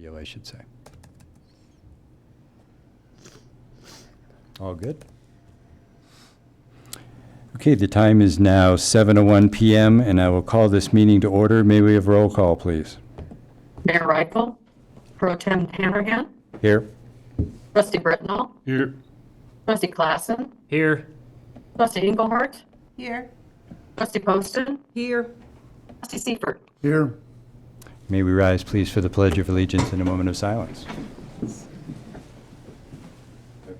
Audio, I should say. All good? Okay, the time is now 7:01 PM, and I will call this meeting to order. May we have roll call, please? Mayor Rifle, Pro Tem Hanrahan, Here. Trustee Britnall, Here. Trustee Klassen, Here. Trustee Engelhardt, Here. Trustee Poston, Here. Trustee Seifert. Here. May we rise, please, for the Pledge of Allegiance in a moment of silence.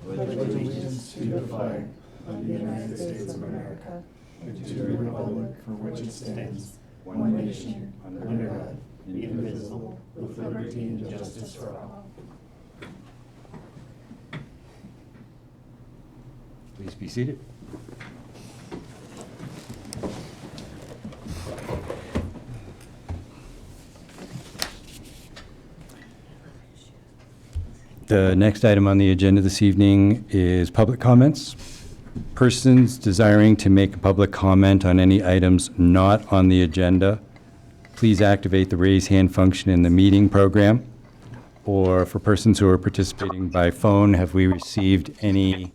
Pledge allegiance to the flag of the United States of America and to the republic for which it stands, one nation, under God, indivisible, with liberty and justice for all. Please be seated. The next item on the agenda this evening is public comments. Persons desiring to make a public comment on any items not on the agenda, please activate the raise hand function in the meeting program. Or for persons who are participating by phone, have we received any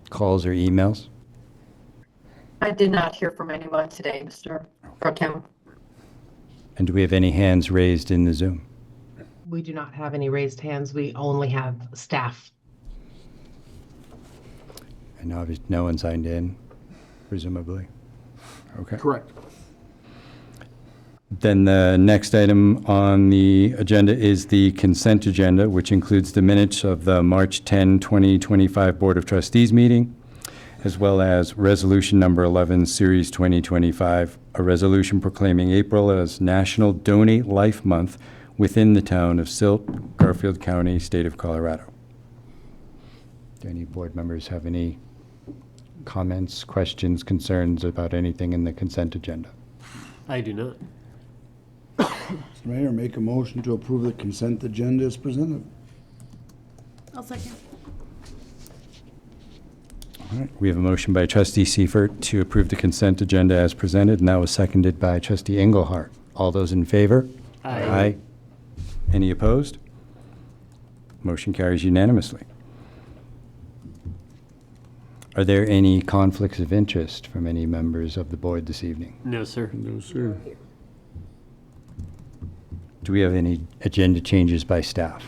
calls or emails? I did not hear from anyone today, Mr. Pro Tem. And do we have any hands raised in the Zoom? We do not have any raised hands. We only have staff. And obviously, no one signed in, presumably. Okay. Correct. Then the next item on the agenda is the consent agenda, which includes the minutes of the March 10, 2025 Board of Trustees meeting, as well as Resolution Number 11, Series 2025, a resolution proclaiming April as National Donate Life Month within the town of Silt, Garfield County, state of Colorado. Do any board members have any comments, questions, concerns about anything in the consent agenda? I do not. Mr. Mayor, make a motion to approve the consent agenda as presented. I'll second. All right, we have a motion by Trustee Seifert to approve the consent agenda as presented, and that was seconded by Trustee Engelhardt. All those in favor? Aye. Any opposed? Motion carries unanimously. Are there any conflicts of interest from any members of the board this evening? No, sir. No, sir. Do we have any agenda changes by staff?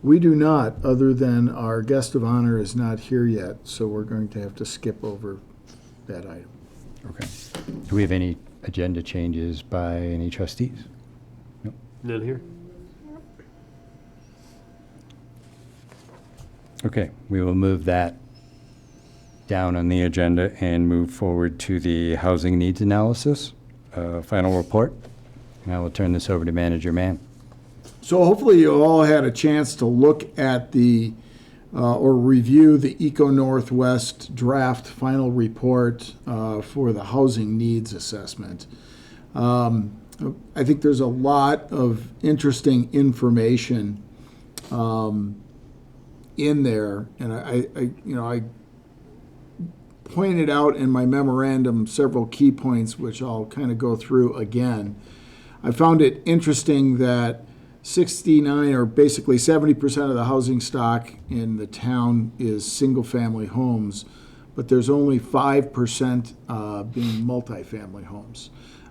We do not, other than our guest of honor is not here yet, so we're going to have to skip over that item. Okay. Do we have any agenda changes by any trustees? None here. Okay, we will move that down on the agenda and move forward to the housing needs analysis, final report. And I will turn this over to Manager Mann. So hopefully you all had a chance to look at the, or review the Eco Northwest draft final report for the housing needs assessment. I think there's a lot of interesting information in there, and I pointed out in my memorandum several key points, which I'll kind of go through again. I found it interesting that 69 or basically 70% of the housing stock in the town is single-family homes, but there's only 5% being multifamily homes.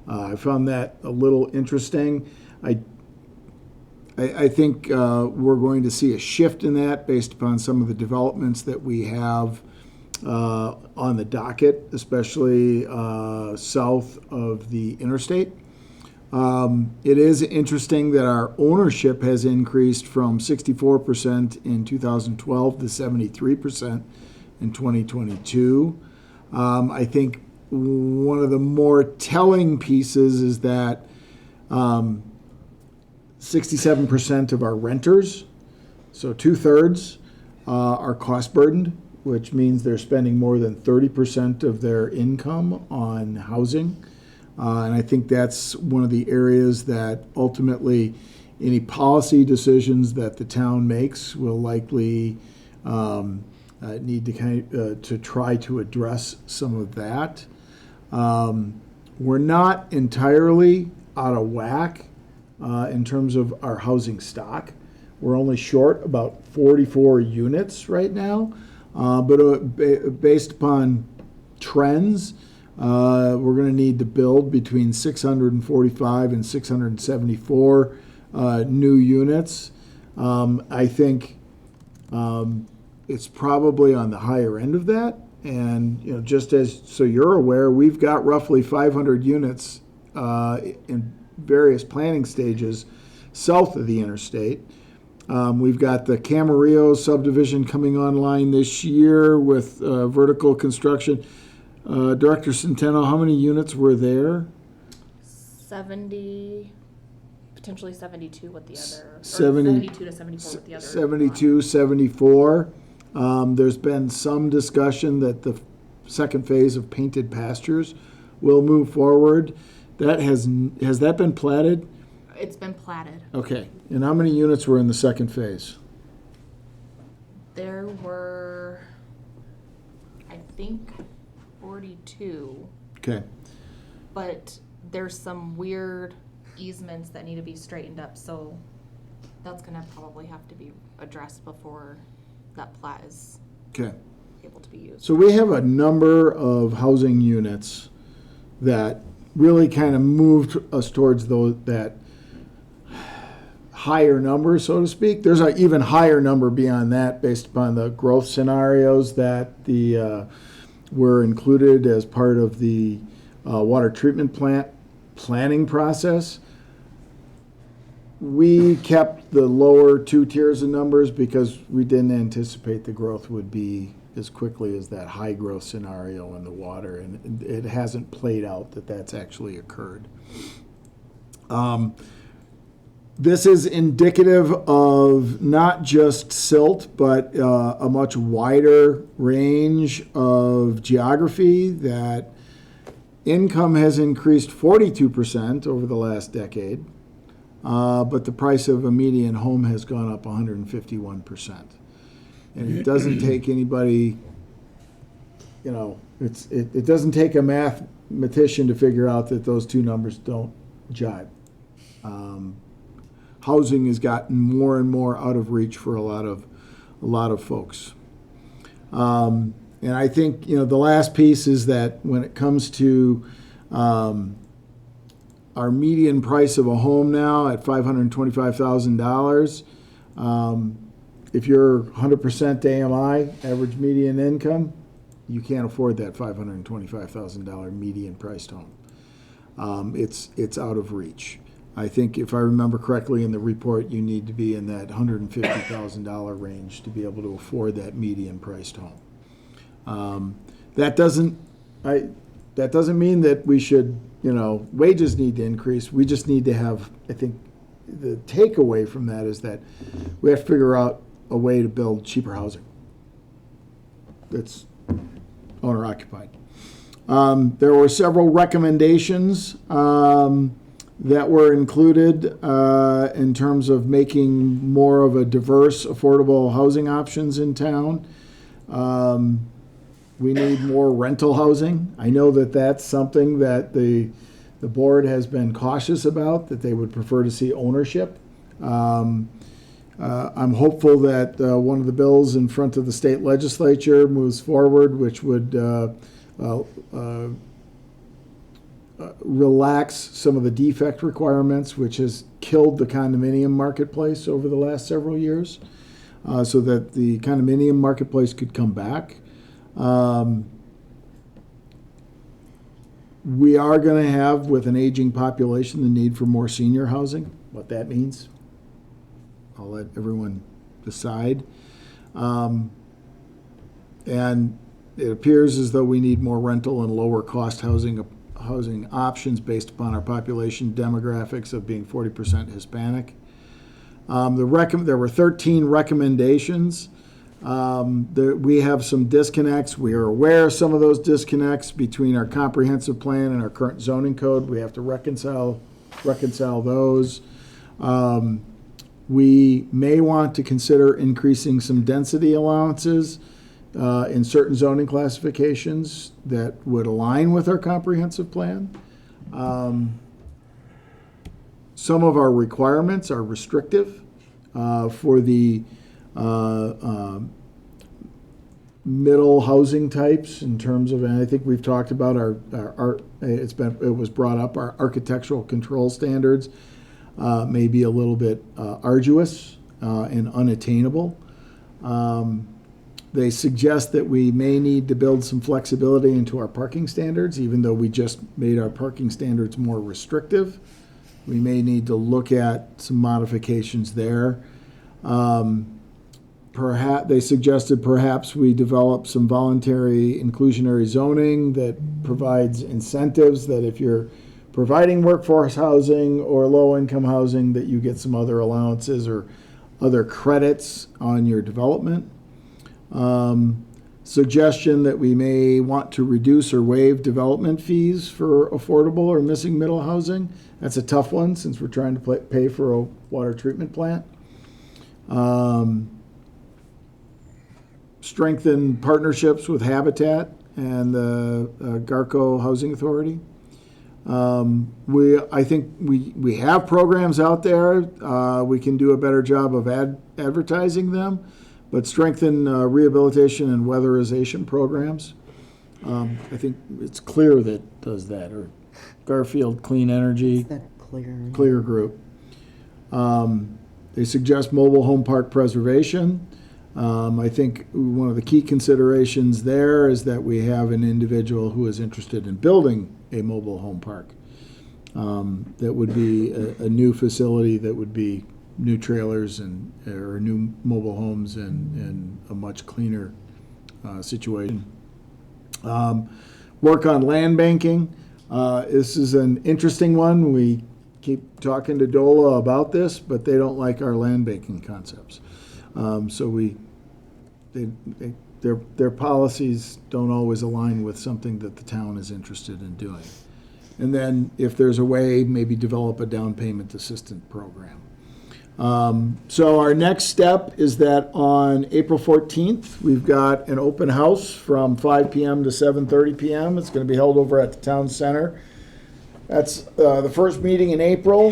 I found that a little interesting. I think we're going to see a shift in that based upon some of the developments that we have on the docket, especially south of the interstate. It is interesting that our ownership has increased from 64% in 2012 to 73% in 2022. I think one of the more telling pieces is that 67% of our renters, so 2/3, are cost burdened, which means they're spending more than 30% of their income on housing. And I think that's one of the areas that ultimately any policy decisions that the town makes will likely need to try to address some of that. We're not entirely out of whack in terms of our housing stock. We're only short about 44 units right now, but based upon trends, we're going to need to build between 645 and 674 new units. I think it's probably on the higher end of that. And just as so you're aware, we've got roughly 500 units in various planning stages south of the interstate. We've got the Camarillo subdivision coming online this year with vertical construction. Director Centeno, how many units were there? 70, potentially 72 with the other, or 70 72 to 74 with the other. 72, 74. There's been some discussion that the second phase of Painted Pastures will move forward. Has that been platted? It's been platted. Okay. And how many units were in the second phase? There were, I think, 42, Okay. but there's some weird easements that need to be straightened up, so that's gonna probably have to be addressed before that plat is Okay. able to be used. So we have a number of housing units that really kind of moved us towards that higher number, so to speak. There's an even higher number beyond that based upon the growth scenarios that were included as part of the water treatment plant planning process. We kept the lower two tiers of numbers because we didn't anticipate the growth would be as quickly as that high growth scenario in the water, and it hasn't played out that that's actually occurred. This is indicative of not just silt, but a much wider range of geography. That income has increased 42% over the last decade, but the price of a median home has gone up 151%. And it doesn't take anybody, it doesn't take a mathematician to figure out that those two numbers don't jibe. Housing has gotten more and more out of reach for a lot of folks. And I think the last piece is that when it comes to our median price of a home now at $525,000, if you're 100% AMI, average median income, you can't afford that $525,000 median priced home. It's out of reach. I think if I remember correctly in the report, you need to be in that $150,000 range to be able to afford that median priced home. That doesn't mean that we should, wages need to increase. We just need to have, I think, the takeaway from that is that we have to figure out a way to build cheaper housing that's owner occupied. There were several recommendations that were included in terms of making more of a diverse, affordable housing options in town. We need more rental housing. I know that that's something that the board has been cautious about, that they would prefer to see ownership. I'm hopeful that one of the bills in front of the state legislature moves forward, which would relax some of the defect requirements, which has killed the condominium marketplace over the last several years, so that the condominium marketplace could come back. We are going to have, with an aging population, the need for more senior housing. What that means, I'll let everyone decide. And it appears as though we need more rental and lower cost housing options based upon our population demographics of being 40% Hispanic. There were 13 recommendations. We have some disconnects. We are aware of some of those disconnects between our comprehensive plan and our current zoning code. We have to reconcile those. We may want to consider increasing some density allowances in certain zoning classifications that would align with our comprehensive plan. some of our requirements are restrictive for the middle housing types in terms of, and I think we've talked about it was brought up, our architectural control standards may be a little bit arduous and unattainable. They suggest that we may need to build some flexibility into our parking standards, even though we just made our parking standards more restrictive. We may need to look at some modifications there. Perhaps they suggested perhaps we develop some voluntary inclusionary zoning that provides incentives that if you're providing workforce housing or low-income housing, that you get some other allowances or other credits on your development. Suggestion that we may want to reduce or waive development fees for affordable or missing middle housing. That's a tough one since we're trying to pay for a water treatment plant. Strengthen partnerships with Habitat and the Garco Housing Authority. I think we have programs out there. We can do a better job of advertising them, but strengthen rehabilitation and weatherization programs. I think it's Clear that does that, or Garfield Clean Energy. Clear Group. They suggest mobile home park preservation. I think one of the key considerations there is that we have an individual who is interested in building a mobile home park. That would be a new facility that would be new trailers or new mobile homes and a much cleaner situation. Work on land banking. This is an interesting one. We keep talking to DOLA about this, but they don't like our land banking concepts. So their policies don't always align with something that the town is interested in doing. And then if there's a way, maybe develop a down payment assistance program. So our next step is that on April 14th, we've got an open house from 5 p.m. to 7:30 p.m. It's going to be held over at the town center. That's the first meeting in April,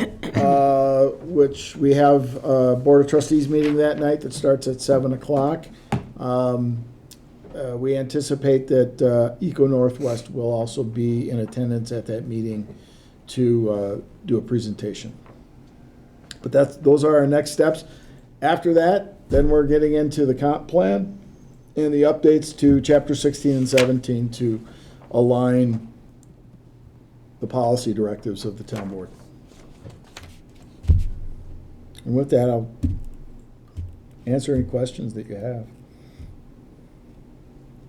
which we have a Board of Trustees meeting that night that starts at 7 o'clock. We anticipate that Eco Northwest will also be in attendance at that meeting to do a presentation. But those are our next steps. After that, then we're getting into the comp plan and the updates to Chapter 16 and 17 to align the policy directives of the town board. And with that, I'll answer any questions that you have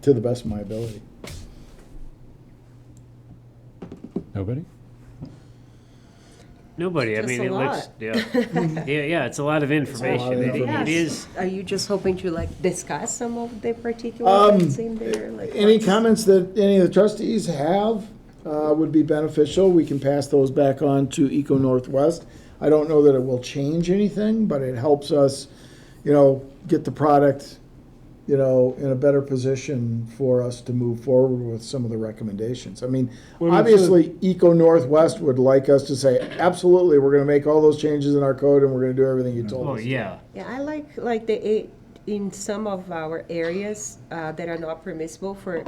to the best of my ability. Nobody? Nobody. I Just mean, a it looks, lot. yeah. Yeah, it's a lot of information. information. It is. Are you just hoping to like discuss some of the particular things in there? Like Any what's- comments that any of the trustees have would be beneficial. We can pass those back on to Eco Northwest. I don't know that it will change anything, but it helps us, get the product, in a better position for us to move forward with some of the recommendations. I mean, Well, obviously, Eco Northwest would like us to say, absolutely, we're going to make all those changes in our code and we're going to do everything you told Oh, us. yeah. Yeah, I like in some of our areas that are not permissible for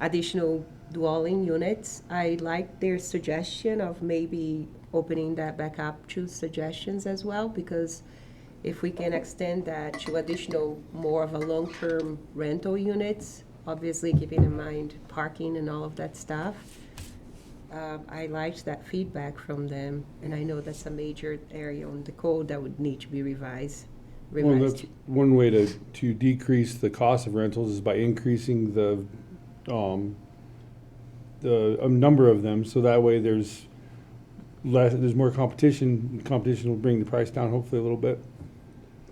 additional dwelling units. I like their suggestion of maybe opening that back up to suggestions as well, because if we can extend that to additional, more of a long-term rental units, obviously keeping in mind parking and all of that stuff. I liked that feedback from them, and I know that's a major area on the code that would need to be revised. Well, that's one way to decrease the cost of rentals is by increasing the number of them, so that way there's more competition. Competition will bring the price down hopefully a little bit.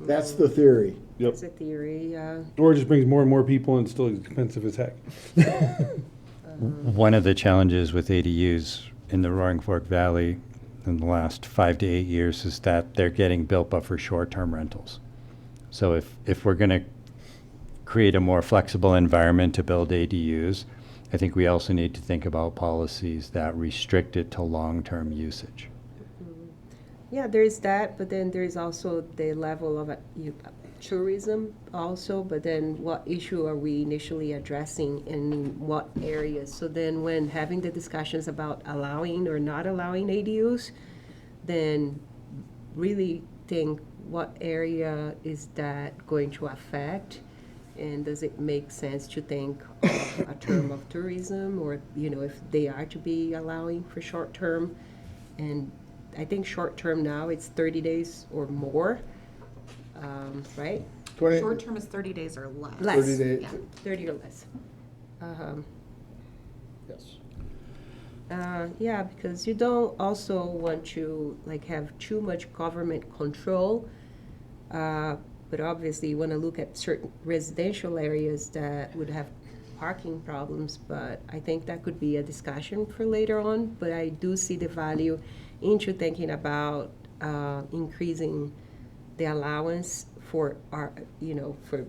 That's the theory. Yep. It's a theory, Or it just brings more and more people and it's still expensive as heck. One of the challenges with ADUs in the Roaring Fork Valley in the last 5 to 8 years is that they're getting built but for short-term rentals. So if we're going to create a more flexible environment to build ADUs, I think we also need to think about policies that restrict it to long-term usage. Yeah, there's that, but then there's also the level of tourism also, but then what issue are we initially addressing and in what areas? So then when having the discussions about allowing or not allowing ADUs, then really think what area is that going to affect? And does it make sense to think of a term of tourism or, if they are to be allowing for short term? And I think short term now it's 30 days or more, right? 20 Short term is 30 days or less. Less. 30 days. Yeah. 30 or less. Yes. Yeah, because you don't also want to have too much government control. But obviously you want to look at certain residential areas that would have parking problems, but I think that could be a discussion for later on. But I do see the value into thinking about increasing the allowance for for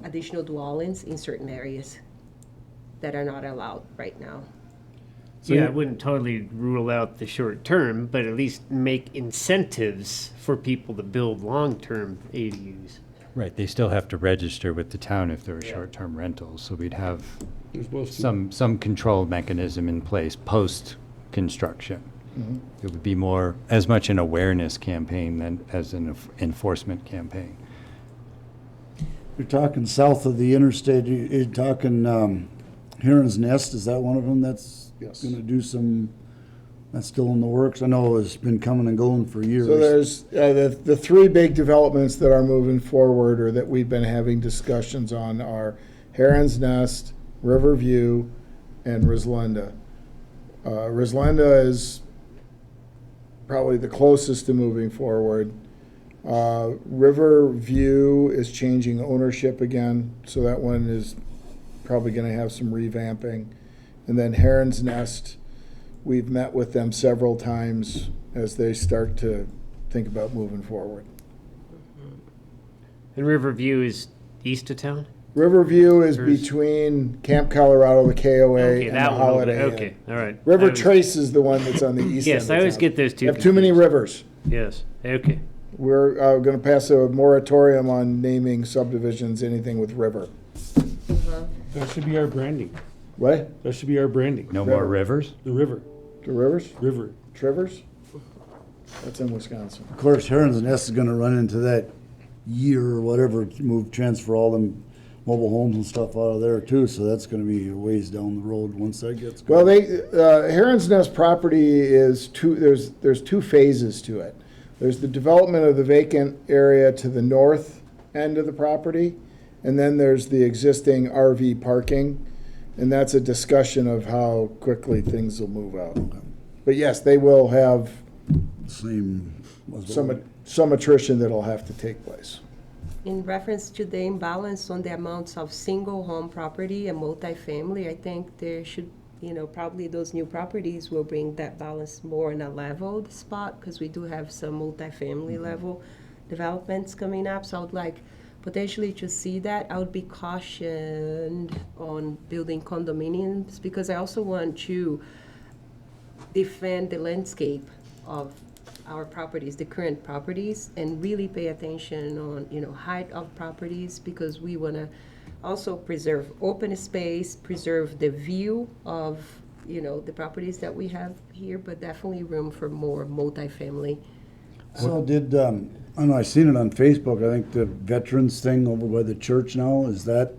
additional dwellings in certain areas that are not allowed right now. So Yeah, you- I wouldn't totally rule out the short term, but at least make incentives for people to build long-term ADUs. Right, they still have to register with the town if they're Yeah. short-term rentals, so we'd have You're supposed to. some control mechanism in place post-construction. Mm-hmm. It would be more, as much an awareness campaign than as an enforcement campaign. You're talking south of the interstate, you're talking Heron's Nest, is that one of them that's Yes. gonna do some, that's still in the works? I know it's been coming and going for years. So there's the three big developments that are moving forward or that we've been having discussions on are Heron's Nest, Riverview, and Rislenda. Rislenda is probably the closest to moving forward. Riverview is changing ownership again, so that one is probably going to have some revamping. And then Heron's Nest, we've met with them several times as they start to think about moving forward. And Riverview is east of town? Riverview is Or is- between Camp Colorado, the KOA, Okay, and that the one. over Holiday there. Inn. Okay, all right. River I was- Trace is the one that's on the east end Yes, of I always town. get those two. We have too many confused. rivers. Yes, okay. We're going to pass a moratorium on naming subdivisions anything with river. That should be our branding. What? That should be our branding. No more rivers? The river, The rivers? river. Trivers? That's in Wisconsin. Of course, Heron's Nest is gonna run into that year or whatever, to transfer all them mobile homes and stuff out of there too, so that's gonna be a ways down the road once that gets Well, going. Heron's Nest property is there's two phases to it. There's the development of the vacant area to the north end of the property, and then there's the existing RV parking, and that's a discussion of how quickly things will move out. But yes, they will have Same. some attrition that'll have to take place. In reference to the imbalance on the amounts of single home property and multifamily, I think there should, probably those new properties will bring that balance more in a leveled spot, because we do have some multifamily level developments coming up. So I would like potentially to see that. I would be cautioned on building condominiums, because I also want to defend the landscape of our properties, the current properties, and really pay attention on, height of properties, because we want to also preserve open space, preserve the view of, the properties that we have here, but definitely room for more multifamily. So did, I don't know, I seen it on Facebook, I think the veterans thing over by the church now, is that,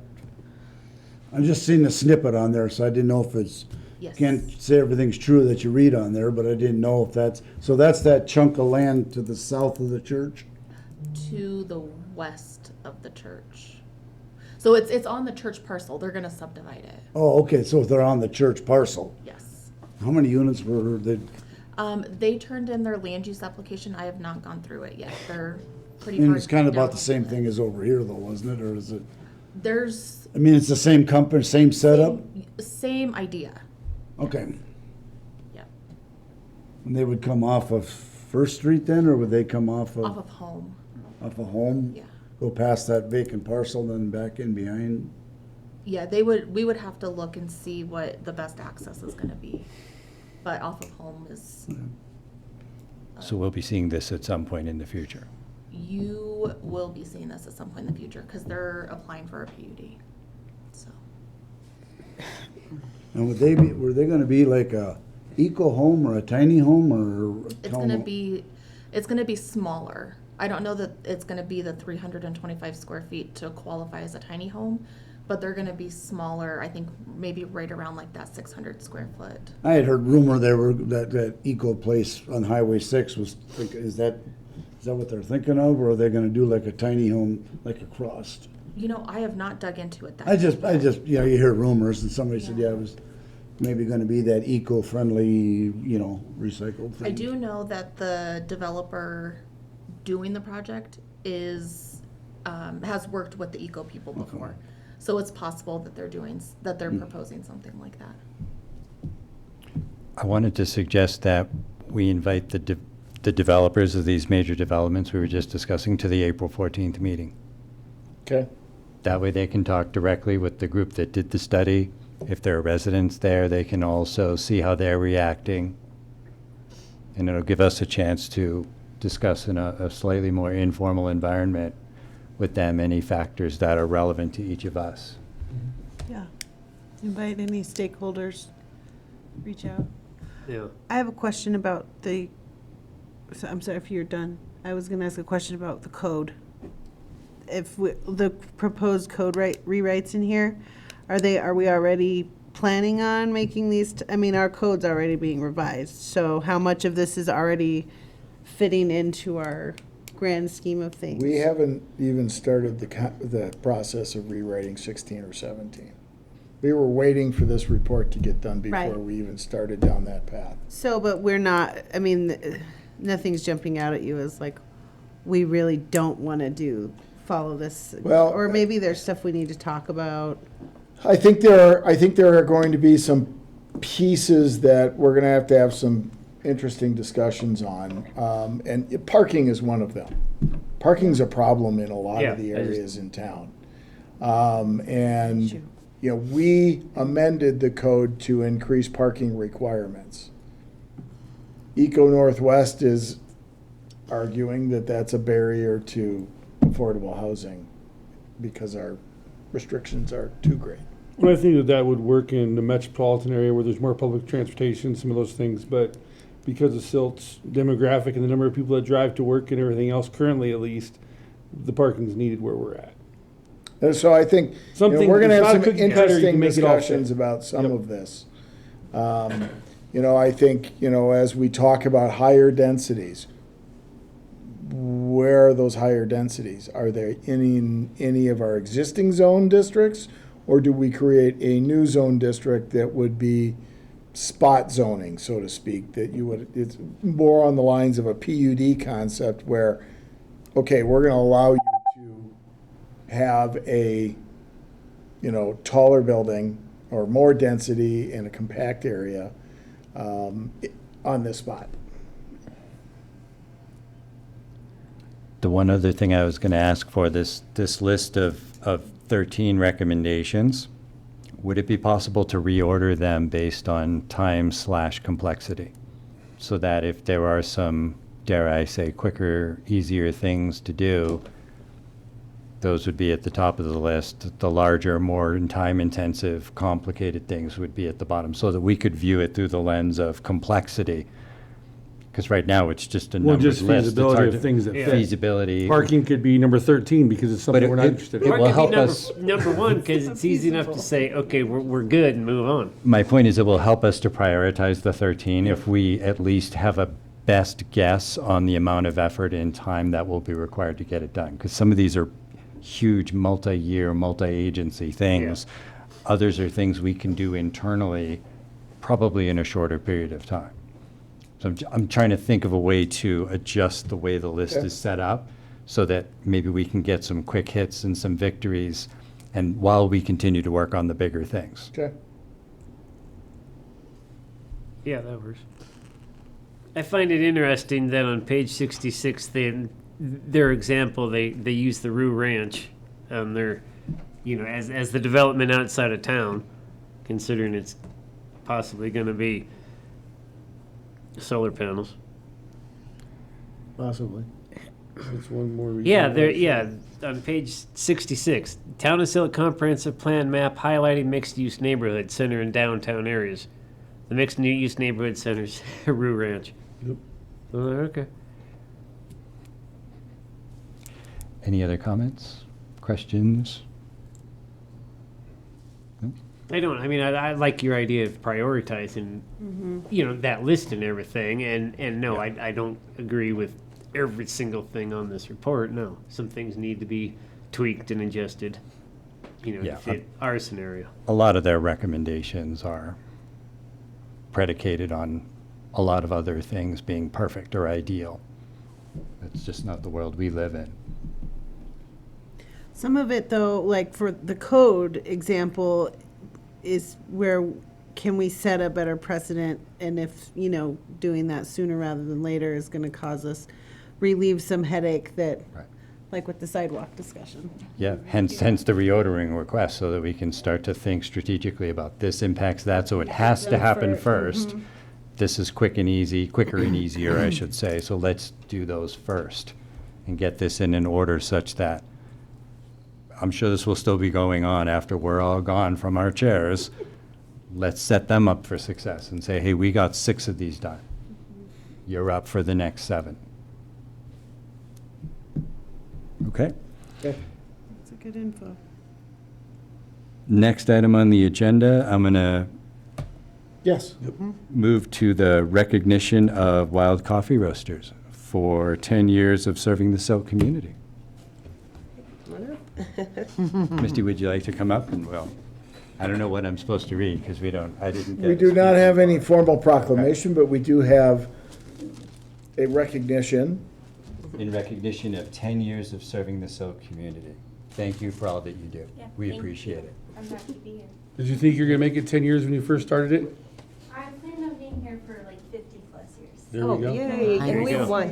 I just seen the snippet on there, so I didn't know if it's, Yes. can't say everything's true that you read on there, but I didn't know if that's, so that's that chunk of land to the south of the church? To the west of the church. So it's on the church parcel. They're gonna subdivide it. Oh, okay, so they're on the church parcel. Yes. How many units were they? They turned in their land use application. I have not gone through it yet. They're pretty And hard. it's kind of about down. the same thing as over here though, wasn't it, or is it? There's I mean, it's the same company, same setup? same idea. Okay. Yeah. And they would come off of First Street then, or would they come off Off of of home. home? Yeah. Go past that vacant parcel, then back in behind? Yeah, we would have to look and see what the best access is gonna be. But off of home is So we'll be seeing this at some point in the future. You will be seeing this at some point in the future because they're applying for a PUD. So And were they gonna be like a eco home or a tiny home or? it's gonna be smaller. I don't know that it's gonna be the 325 square feet to qualify as a tiny home, but they're gonna be smaller. I think maybe right around like that 600 square foot. I had heard rumor that eco place on Highway 6 was, is that what they're thinking of, or are they gonna do like a tiny home, like a crust? You know, I have not dug into it that I just, deep. you hear rumors and somebody said, yeah, it was maybe gonna be that eco-friendly, recycled thing. I do know that the developer doing the project has worked with the eco people before. So it's possible that they're proposing something like that. I wanted to suggest that we invite the developers of these major developments we were just discussing to the April 14th meeting. Okay. That way they can talk directly with the group that did the study. If there are residents there, they can also see how they're reacting. And it'll give us a chance to discuss in a slightly more informal environment with them any factors that are relevant to each of us. Yeah. Invite any stakeholders, reach out. Yeah. I have a question about I'm sorry if you're done. I was gonna ask a question about the code. If the proposed code rewrites in here, are we already planning on making these, our code's already being revised, so how much of this is already fitting into our grand scheme of things? We haven't even started the process of rewriting 16 or 17. We were waiting for this report to get done before Right. we even started down that path. So, but we're not, nothing's jumping out at you as like, we really don't want to follow this. Well, or maybe there's stuff we need to talk about. I think there are going to be some pieces that we're going to have some interesting discussions on, and parking is one of them. Parking's a problem in a lot of the areas in town, and we amended the code to increase parking requirements. Eco Northwest is arguing that that's a barrier to affordable housing because our restrictions are too great. Well, I think that would work in the metropolitan area where there's more public transportation, some of those things, but because of Silt's demographic and the number of people that drive to work and everything else, currently at least, the parking's needed where we're at. And so I think we're going to have some interesting discussions about some of this. I think, as we talk about higher densities, where are those higher densities? Are they in any of our existing zone districts, or do we create a new zone district that would be spot zoning, so to speak, it's more on the lines of a PUD concept where, okay, we're going to allow you to have a, taller building or more density in a compact area on this spot. The one other thing I was going to ask for, this list of 13 recommendations, would it be possible to reorder them based on time/complexity? So that if there are some, dare I say, quicker, easier things to do, those would be at the top of the list. The larger, more time-intensive, complicated things would be at the bottom, so that we could view it through the lens of complexity. Because right now, it's just a Well, numbered just list. It's hard feasibility to- of things that fit. Feasibility. Parking could be number 13 because it's something we're not interested in. It will help us. Number one, because it's easy enough to say, okay, we're good and move on. My point is, it will help us to prioritize the 13 if we at least have a best guess on the amount of effort and time that will be required to get it done. Because some of these are huge multi-year, multi-agency things. Others are things we can do internally, probably in a shorter period of time. So I'm trying to think of a way to adjust the way the list is set up so that maybe we can get some quick hits and some victories, and while we continue to work on the bigger things. Okay. Yeah, that works. I find it interesting that on page 66, their example, they use the Rue Ranch on their, as the development outside of town, considering it's possibly going to be solar panels. Possibly. It's one more. Yeah, on page 66, Town of Silt Comprehensive Plan map highlighting mixed-use neighborhood center and downtown areas. The mixed-use neighborhood centers, Rue Ranch. Yep. Okay. Any other comments, questions? I like your idea of prioritizing, that list and everything, and no, I don't agree with every single thing on this report, no. Some things need to be tweaked and adjusted, Yeah. to fit our scenario. A lot of their recommendations are predicated on a lot of other things being perfect or ideal. It's just not the world we live in. Some of it, though, like for the code example, is where can we set a better precedent? And if, doing that sooner rather than later is going to cause us, relieve some headache that, Right. like with the sidewalk discussion. Yeah, hence the reordering request, so that we can start to think strategically about this impacts that, so it has to happen first. This is quicker and easier, I should say, so let's do those first and get this in an order such that, I'm sure this will still be going on after we're all gone from our chairs. Let's set them up for success and say, hey, we got 6 of these done. You're up for the next 7. Okay? That's a good info. Next item on the agenda, I'm going to Yes. move to the recognition of Wild Coffee Roasters for 10 years of serving the Silt community. Misty, would you like to come up? And I don't know what I'm supposed to read because I didn't get. We do not have any formal proclamation, but we do have a recognition. In recognition of 10 years of serving the Silt community. Thank you for all that you do. Yeah, We thank appreciate you. it. I'm happy to be here. Did you think you were gonna make it 10 years when you first started it? I plan on being here for like 50 plus years. There we go. Yay, There and you we go. won.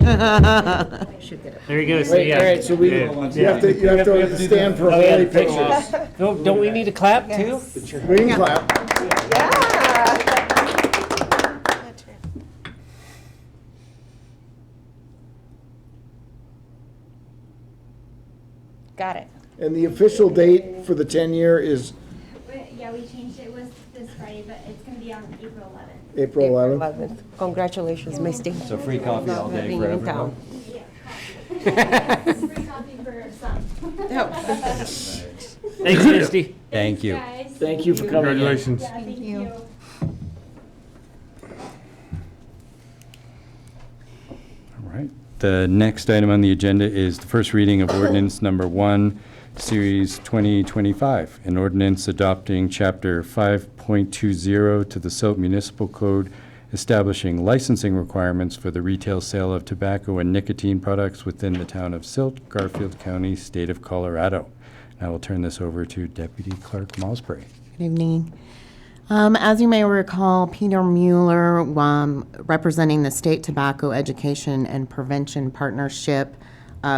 Should get it. There you go. So, Wait, yeah. all right, so we, Yeah. you have to stand for holy pictures. Don't we need to clap too? We can clap. Got it. And the official date for the 10-year is Yeah, we changed it. It was this Friday, but it's going to be on April 11th. April 11th. Congratulations, Misty. So free coffee all day Being for in everyone. town. Yeah, free coffee for some. Thanks, Misty. Thank you. Guys. Thank you for coming in. Congratulations. Yeah, thank you. All right. The next item on the agenda is the first reading of ordinance number 1, Series 2025, an ordinance adopting Chapter 5.20 to the Silt Municipal Code, establishing licensing requirements for the retail sale of tobacco and nicotine products within the town of Silt, Garfield County, state of Colorado. And I will turn this over to Deputy Clerk Malsbury. Good evening. As you may recall, Peter Mueller, representing the State Tobacco Education and Prevention Partnership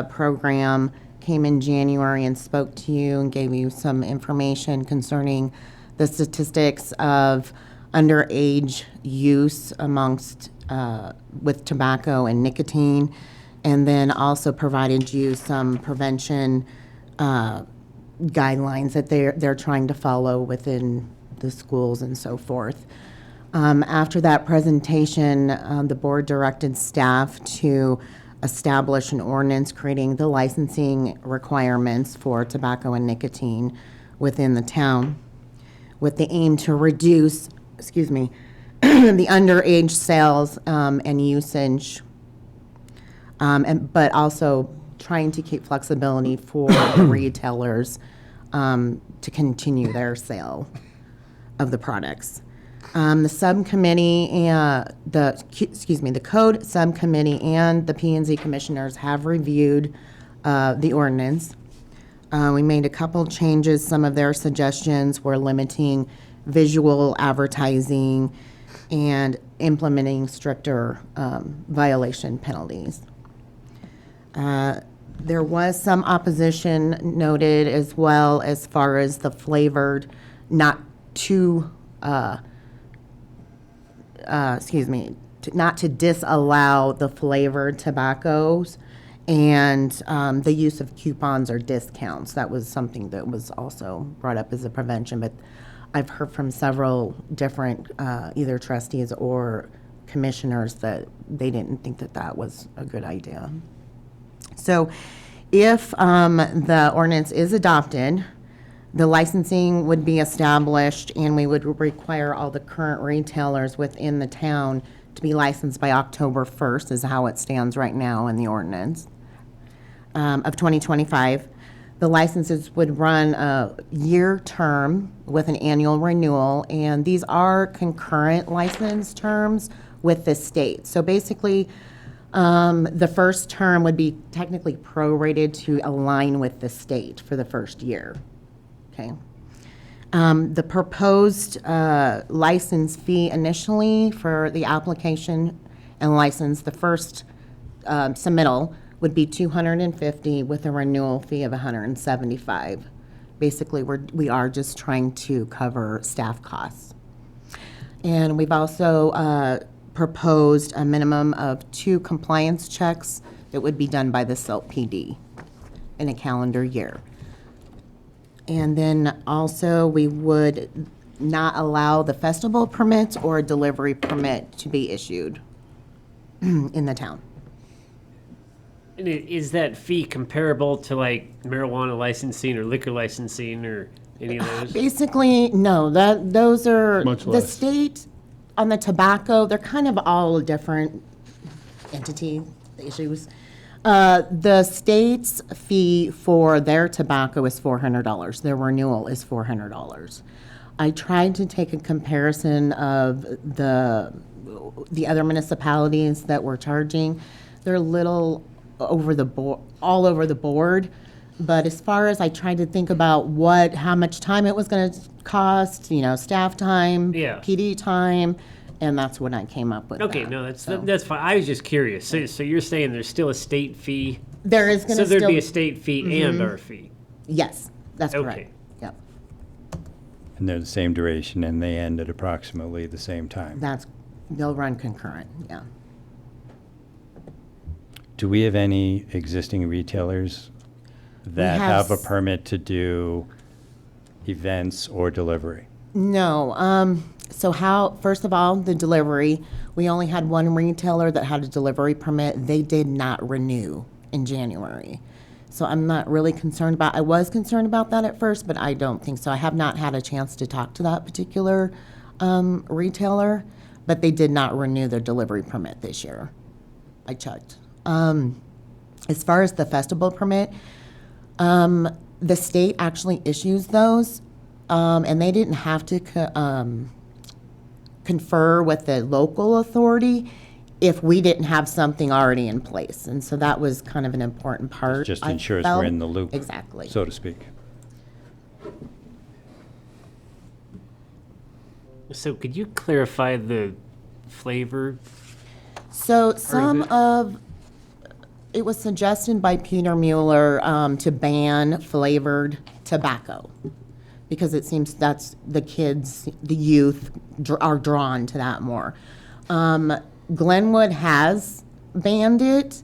Program, came in January and spoke to you and gave you some information concerning the statistics of underage use amongst with tobacco and nicotine, and then also provided you some prevention guidelines that they're trying to follow within the schools and so forth. After that presentation, the board directed staff to establish an ordinance creating the licensing requirements for tobacco and nicotine within the town, with the aim to reduce, the underage sales and usage, but also trying to keep flexibility for the retailers to continue their sale of the products. The subcommittee and the code subcommittee and the P&Z commissioners have reviewed the ordinance. We made a couple changes. Some of their suggestions were limiting visual advertising and implementing stricter violation penalties. There was some opposition noted as well as far as the flavored, not too, not to disallow the flavored tobaccos and the use of coupons or discounts. That was something that was also brought up as a prevention, but I've heard from several different either trustees or commissioners that they didn't think that that was a good idea. So if the ordinance is adopted, the licensing would be established and we would require all the current retailers within the town to be licensed by October 1st is how it stands right now in the ordinance of 2025. The licenses would run a year term with an annual renewal, and these are concurrent license terms with the state. So basically, the first term would be technically prorated to align with the state for the first year. Okay. The proposed license fee initially for the application and license, the first submittal would be $250 with a renewal fee of $175. Basically, we are just trying to cover staff costs. And we've also proposed a minimum of 2 compliance checks that would be done by the Silt PD in a calendar year. And then also, we would not allow the festival permits or a delivery permit to be issued in the town. And is that fee comparable to like marijuana licensing or liquor licensing or any of those? Basically, no, those are, Much the less. state on the tobacco, they're kind of all different entity issues. The state's fee for their tobacco is $400. Their renewal is $400. I tried to take a comparison of the other municipalities that were charging. They're a little over the board, all over the board. But as far as I tried to think about how much time it was going to cost, staff time, Yeah. PD time, and that's when I came up with Okay, that. no, that's So that's fine. I was just curious. So you're saying there's still a state fee? there is going So to there'd still be a state fee and our fee? yes, that's Okay. correct. Yep, And they're the same duration, and they end at approximately the same time. they'll run concurrent. Yeah. Do we have any existing retailers that have have a permit to do events or delivery? No. So first of all, the delivery, we only had one retailer that had a delivery permit. They did not renew in January. So I'm not really concerned I was concerned about that at first, but I don't think so. I have not had a chance to talk to that particular retailer, but they did not renew their delivery permit this year. I checked. As far as the festival permit, the state actually issues those, and they didn't have to confer with the local authority if we didn't have something already in place. And so that was kind of an important part. Just I ensures felt. we're in the loop. Exactly. So to speak. So could you clarify the flavor? So it was suggested by Peter Mueller to ban flavored tobacco because it seems that's the kids, the youth are drawn to that more. Glenwood has banned it.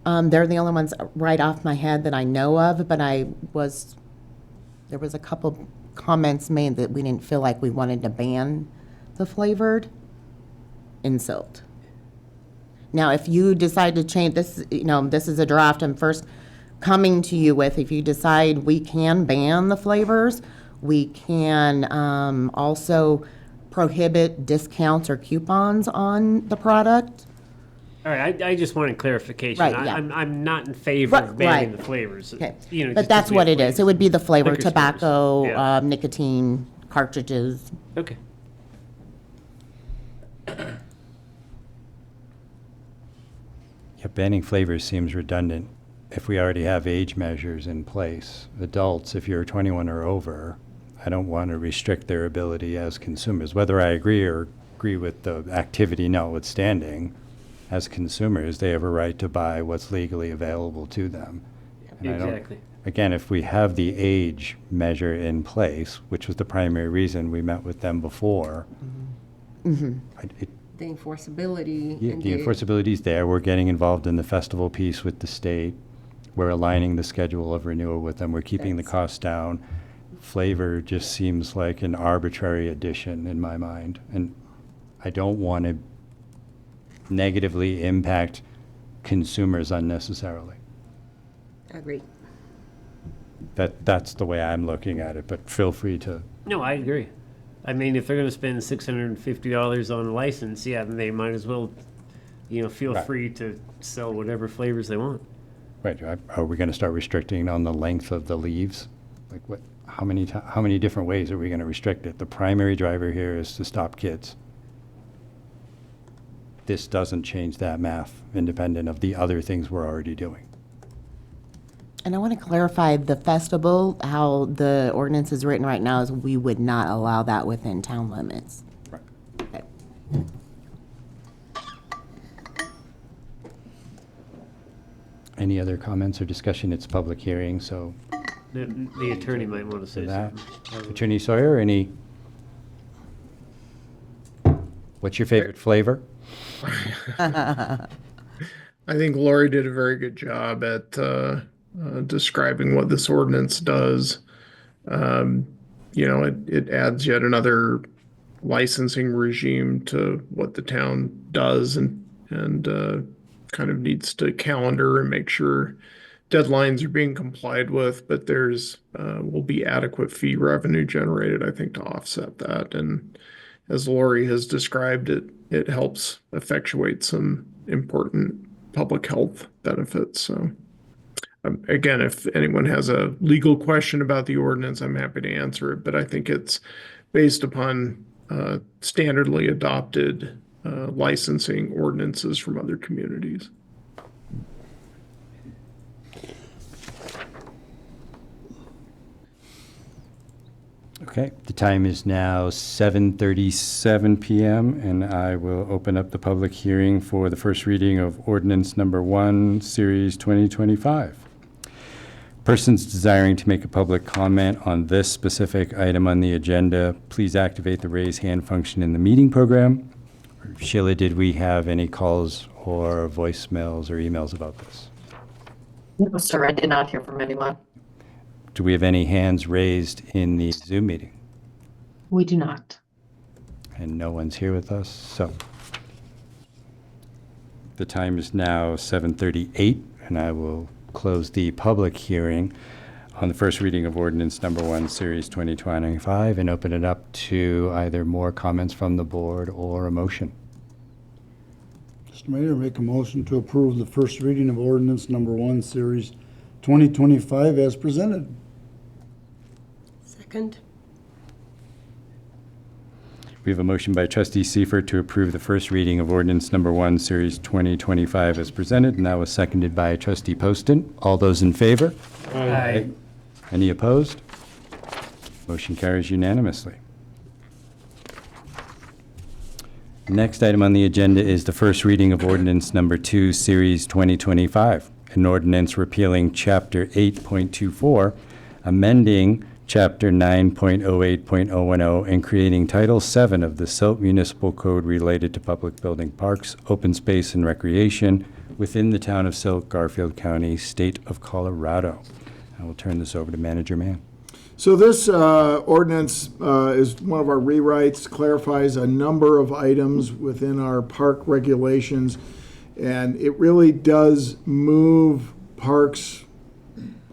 They're the only ones right off my head that I know of, but there was a couple comments made that we didn't feel like we wanted to ban the flavored in Silt. Now, if you decide to change this, this is a draft I'm first coming to you with. If you decide we can ban the flavors, we can also prohibit discounts or coupons on the product. All right, I just wanted clarification. Right, yeah. I'm not in favor of banning Right. the flavors. Okay, Just but that's because we what have it is. It flavors. would be the flavored Liquor stores. tobacco, Yeah. nicotine cartridges. Okay. Yeah, banning flavors seems redundant if we already have age measures in place. Adults, if you're 21 or over, I don't want to restrict their ability as consumers. Whether I agree with the activity notwithstanding, as consumers, they have a right to buy what's legally available to them. And I don't- Exactly. Again, if we have the age measure in place, which was the primary reason we met with them before, the enforceability Yeah, and the enforceability's there. We're getting involved in the festival piece with the state. We're aligning the schedule of renewal with them. We're keeping the That's- costs down. Flavor just seems like an arbitrary addition in my mind. And I don't want to negatively impact consumers unnecessarily. Agree. That's the way I'm looking at it, but feel free to. No, I agree. I mean, if they're gonna spend $650 on a license, yeah, then they might as well, feel Right. free to sell whatever flavors they want. Right, are we going to start restricting on the length of the leaves? Like what, how many different ways are we going to restrict it? The primary driver here is to stop kids. This doesn't change that math, independent of the other things we're already doing. And I want to clarify the festival, how the ordinance is written right now is we would not allow that within town limits. Right. Okay. Any other comments or discussion? It's a public hearing, so The attorney might want to say that. something. Attorney Sawyer, what's your favorite flavor? I think Lori did a very good job at describing what this ordinance does. It adds yet another licensing regime to what the town does and kind of needs to calendar and make sure deadlines are being complied with, but there's will be adequate fee revenue generated, I think, to offset that. And as Lori has described it, it helps effectuate some important public health benefits. So again, if anyone has a legal question about the ordinance, I'm happy to answer it, but I think it's based upon standardly adopted licensing ordinances from other communities. Okay, the time is now 7:37 PM, and I will open up the public hearing for the first reading of ordinance number 1, Series 2025. Persons desiring to make a public comment on this specific item on the agenda, please activate the raise hand function in the meeting program. Sheila, did we have any calls or voicemails or emails about this? No, sir, I did not hear from anyone. Do we have any hands raised in the Zoom meeting? We do not. And no one's here with us, so. The time is now 7:38, and I will close the public hearing on the first reading of ordinance number 1, Series 2025, and open it up to either more comments from the board or a motion. Mr. Mayor, make a motion to approve the first reading of ordinance number 1, Series 2025 as presented. Second. We have a motion by trustee Seifert to approve the first reading of ordinance number 1, Series 2025 as presented, and that was seconded by trustee Poston. All those in favor? Aye. Any opposed? Motion carries unanimously. Next item on the agenda is the first reading of ordinance number 2, Series 2025, an ordinance repealing Chapter 8.24, amending Chapter 9.08.010, and creating Title 7 of the Silt Municipal Code related to public building parks, open space, and recreation within the town of Silt, Garfield County, state of Colorado. I will turn this over to Manager Mann. So this ordinance is one of our rewrites, clarifies a number of items within our park regulations, and it really does move parks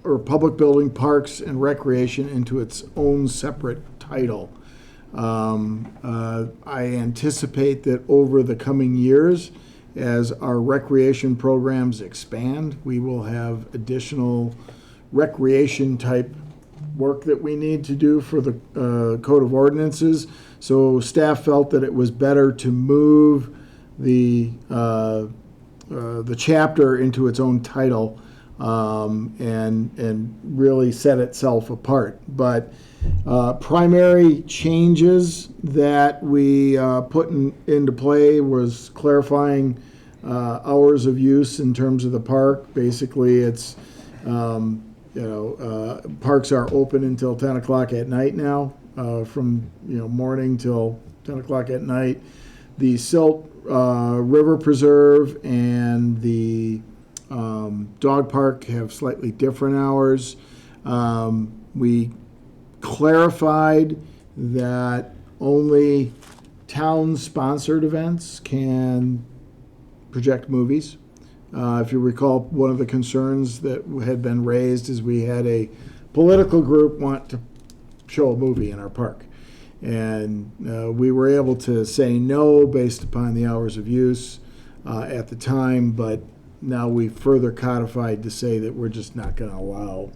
or public building parks and recreation into its own separate title. I anticipate that over the coming years, as our recreation programs expand, we will have additional recreation type work that we need to do for the Code of Ordinances. So staff felt that it was better to move the chapter into its own title and really set itself apart. But primary changes that we put into play was clarifying hours of use in terms of the park. Basically, it's parks are open until 10 o'clock at night now, from morning till 10 o'clock at night. The Silt River Preserve and the dog park have slightly different hours. We clarified that only town-sponsored events can project movies. If you recall, one of the concerns that had been raised is we had a political group want to show a movie in our park. And we were able to say no based upon the hours of use at the time, but now we further codified to say that we're just not going to allow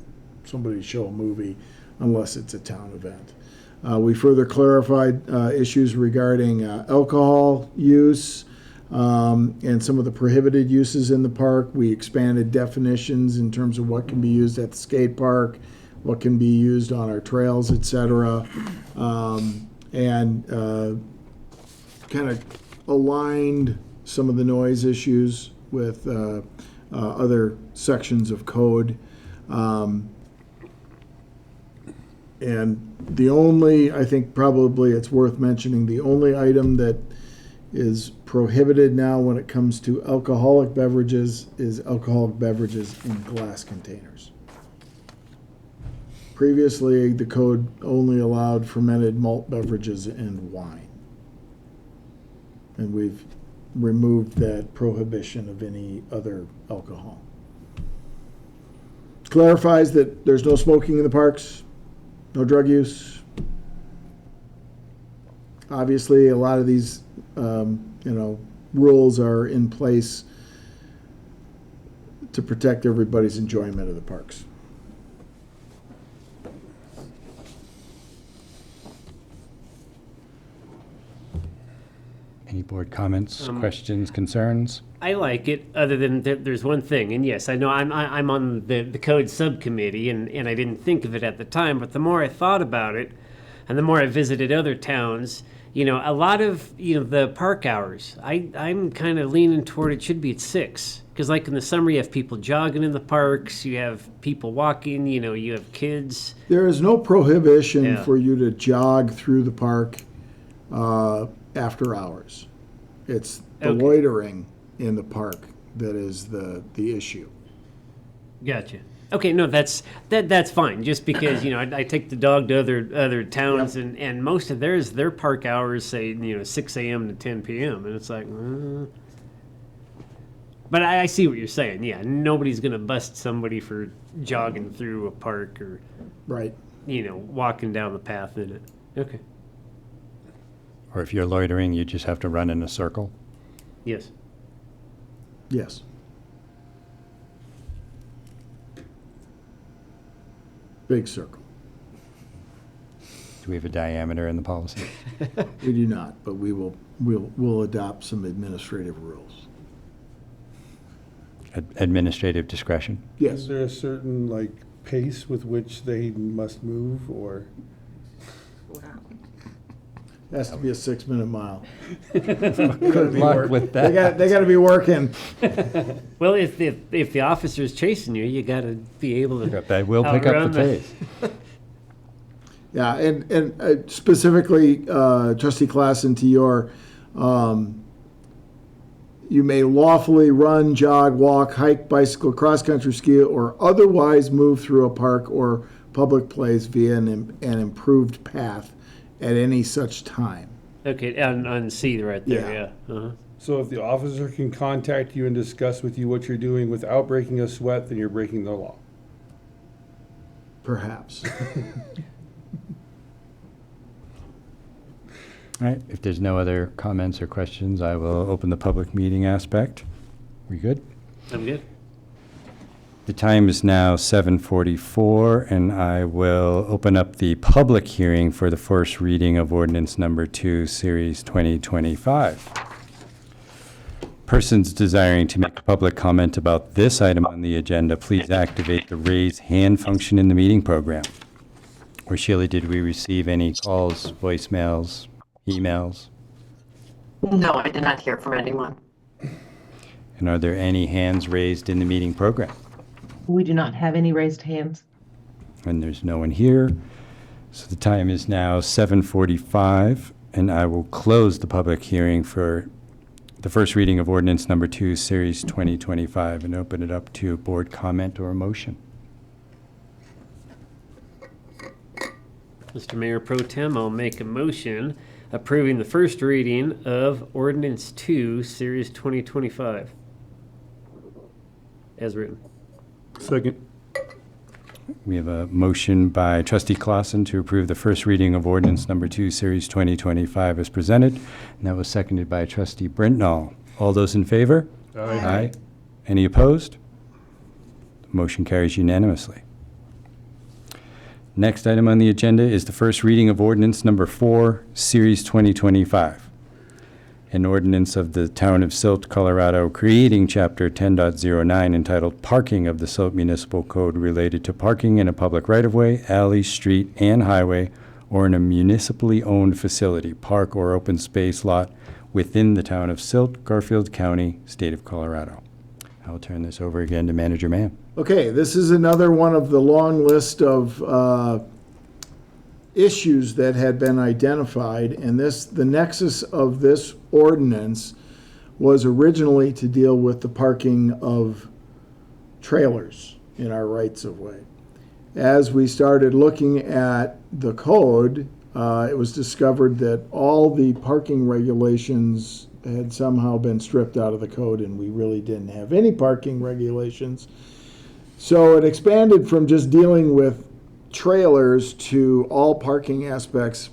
somebody to show a movie unless it's a town event. We further clarified issues regarding alcohol use and some of the prohibited uses in the park. We expanded definitions in terms of what can be used at the skate park, what can be used on our trails, etc., and kind of aligned some of the noise issues with other sections of code. And the only, I think probably it's worth mentioning, the only item that is prohibited now when it comes to alcoholic beverages is alcoholic beverages in glass containers. Previously, the code only allowed fermented malt beverages and wine. And we've removed that prohibition of any other alcohol. Clarifies that there's no smoking in the parks, no drug use. Obviously, a lot of these, rules are in place to protect everybody's enjoyment of the parks. Any board comments, questions, concerns? I like it, other than there's one thing, and yes, I know I'm on the code subcommittee, and I didn't think of it at the time, but the more I thought about it, and the more I visited other towns, a lot of, the park hours, I'm kind of leaning toward it should be at 6. Because like in the summer, you have people jogging in the parks, you have people walking, you have kids. There is no prohibition Yeah. for you to jog through the park after hours. It's the Okay. loitering in the park that is the issue. Gotcha. Okay, no, that's fine. Just because I take the dog to other towns, and most of their park hours say 6 a.m. to 10 p.m. and it's like, but I see what you're saying. Yeah, nobody's gonna bust somebody for jogging through a park or Right. walking down the path in it. Okay. Or if you're loitering, you just have to run in a circle? Yes. Yes. Big circle. Do we have a diameter in the policy? We do not, but we'll adopt some administrative rules. Administrative discretion? Yes. Is there a certain, pace with which they must move, or? Has to be a 6-minute mile. Good luck with that. They got to be working. Well, if the officer's chasing you, you got to be able to. They will pick up outrun the pace. Yeah, and specifically, Trustee Klassen, to your, you may lawfully run, jog, walk, hike, bicycle, cross-country ski, or otherwise move through a park or public place via an improved path at any such time. Okay, on C right there, yeah. Uh-huh. So if the officer can contact you and discuss with you what you're doing without breaking a sweat, then you're breaking the law. Perhaps. All right, if there's no other comments or questions, I will open the public meeting aspect. We good? I'm good. The time is now 7:44, and I will open up the public hearing for the first reading of ordinance number 2, series 2025. Persons desiring to make a public comment about this item on the agenda, please activate the raise hand function in the meeting program. Or Sheila, did we receive any calls, voicemails, emails? No, I did not hear from anyone. And are there any hands raised in the meeting program? We do not have any raised hands. And there's no one here. So the time is now 7:45, And I will close the public hearing for the first reading of ordinance number 2, series 2025, and open it up to board comment or motion. Mr. Mayor Pro Tem, I'll make a motion approving the first reading of ordinance 2, series 2025, as written. Second. We have a motion by trustee Clausen to approve the first reading of ordinance number 2, series 2025 as presented. And that was seconded by trustee Brentnall. All those in favor? Aye. Any opposed? The motion carries unanimously. Next item on the agenda is the first reading of ordinance number 4, series 2025. An ordinance of the Town of Silt, Colorado, creating Chapter 10.09 entitled Parking of the Silt Municipal Code related to parking in a public right-of-way, alley, street, and highway, or in a municipally owned facility, park, or open space lot within the Town of Silt, Garfield County, State of Colorado. I'll turn this over again to Manager Mann. Okay, this is another one of the long list of issues that had been identified, and the nexus of this ordinance was originally to deal with the parking of trailers in our rights of way. As we started looking at the code, it was discovered that all the parking regulations had somehow been stripped out of the code, and we really didn't have any parking regulations. So it expanded from just dealing with trailers to all parking aspects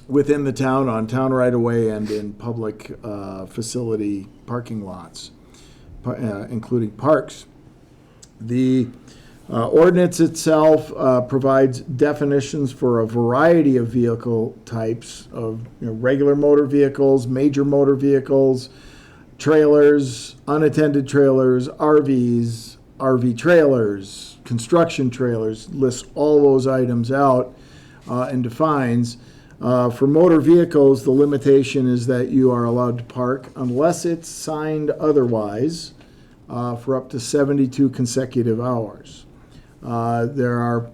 within the town, on town right-of-way, and in public facility parking lots, including parks. The ordinance itself provides definitions for a variety of vehicle types of regular motor vehicles, major motor vehicles, trailers, unattended trailers, RVs, RV trailers, construction trailers, lists all those items out and defines. For motor vehicles, the limitation is that you are allowed to park, unless it's signed otherwise, for up to 72 consecutive hours. There are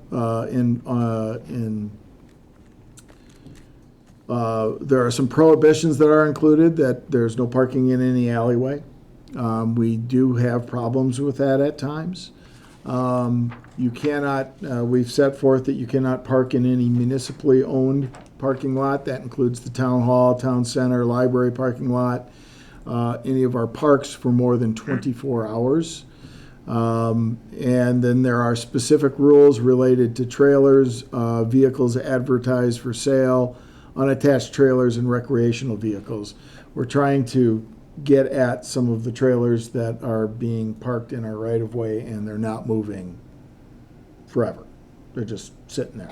some prohibitions that are included, that there's no parking in any alleyway. We do have problems with that at times. You cannot, we've set forth that you cannot park in any municipally owned parking lot. That includes the town hall, town center, library parking lot, any of our parks for more than 24 hours. And then there are specific rules related to trailers, vehicles advertised for sale, unattached trailers, and recreational vehicles. We're trying to get at some of the trailers that are being parked in our right-of-way, and they're not moving forever. They're just sitting there.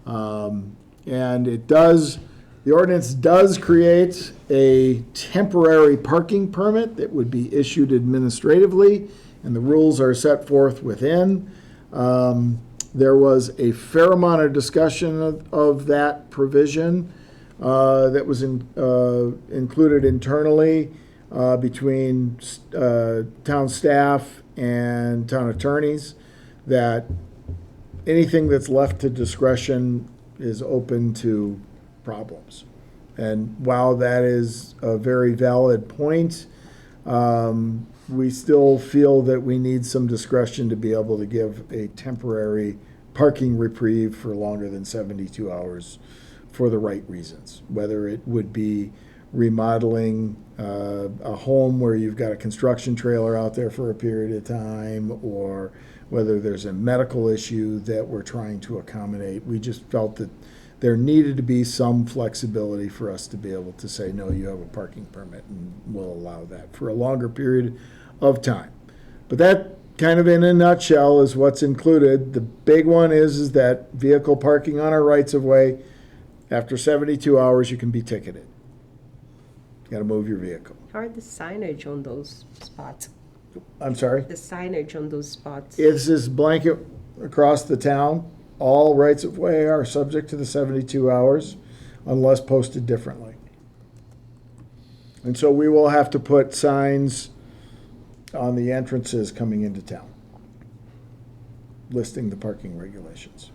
And the ordinance does create a temporary parking permit that would be issued administratively, and the rules are set forth within. There was a fair amount of discussion of that provision that was included internally between town staff and town attorneys, that anything that's left to discretion is open to problems. And while that is a very valid point, we still feel that we need some discretion to be able to give a temporary parking reprieve for longer than 72 hours for the right reasons. Whether it would be remodeling a home where you've got a construction trailer out there for a period of time, or whether there's a medical issue that we're trying to accommodate. We just felt that there needed to be some flexibility for us to be able to say, no, you have a parking permit, and we'll allow that for a longer period of time. But that kind of in a nutshell is what's included. The big one is that vehicle parking on our rights of way, after 72 hours, you can be ticketed. You got to move your vehicle. How are the signage on those spots? I'm sorry? The signage on those spots? It's this blanket across the town. All rights of way are subject to the 72 hours unless posted differently. And so we will have to put signs on the entrances coming into town listing the parking regulations.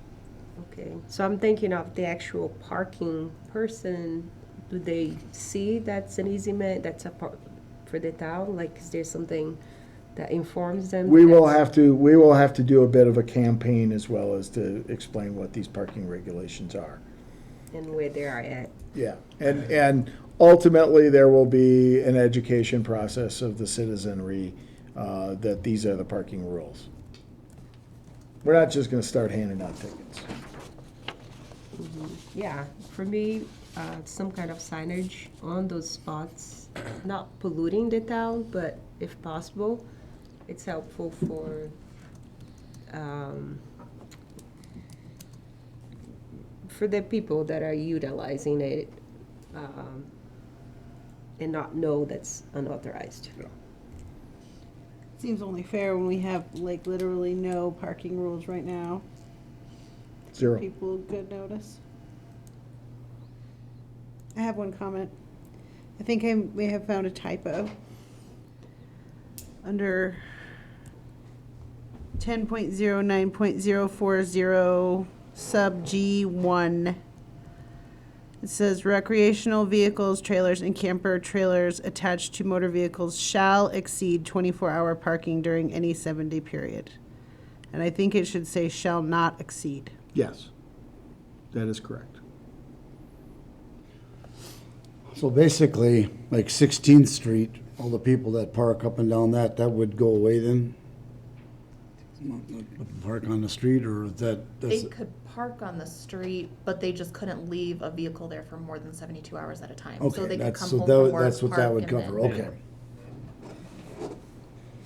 Okay, so I'm thinking of the actual parking person. Do they see that's an easement, that's a part for the town? Like, is there something that informs them? We will that's- have to do a bit of a campaign as well as to explain what these parking regulations are. And where they are at. Yeah, and ultimately, there will be an education process of the citizenry that these are the parking rules. We're not just gonna start handing out tickets. Yeah, for me, some kind of signage on those spots, not polluting the town, but if possible, it's helpful for the people that are utilizing it, and not know that's unauthorized. Seems only fair when we have like literally no parking rules right now. Zero. People good notice. I have one comment. I think I may have found a typo. Under 10.09.040 sub G1, it says recreational vehicles, trailers, and camper trailers attached to motor vehicles shall exceed 24-hour parking during any 7-day period. And I think it should say shall not exceed. Yes, that is correct. So basically, like 16th Street, all the people that park up and down that would go away then? Park on the street, or is that? They could park on the street, but they just couldn't leave a vehicle there for more than 72 hours at a time. So Okay, they could that's, come so home from work, that's what that park, would and cover, then- okay.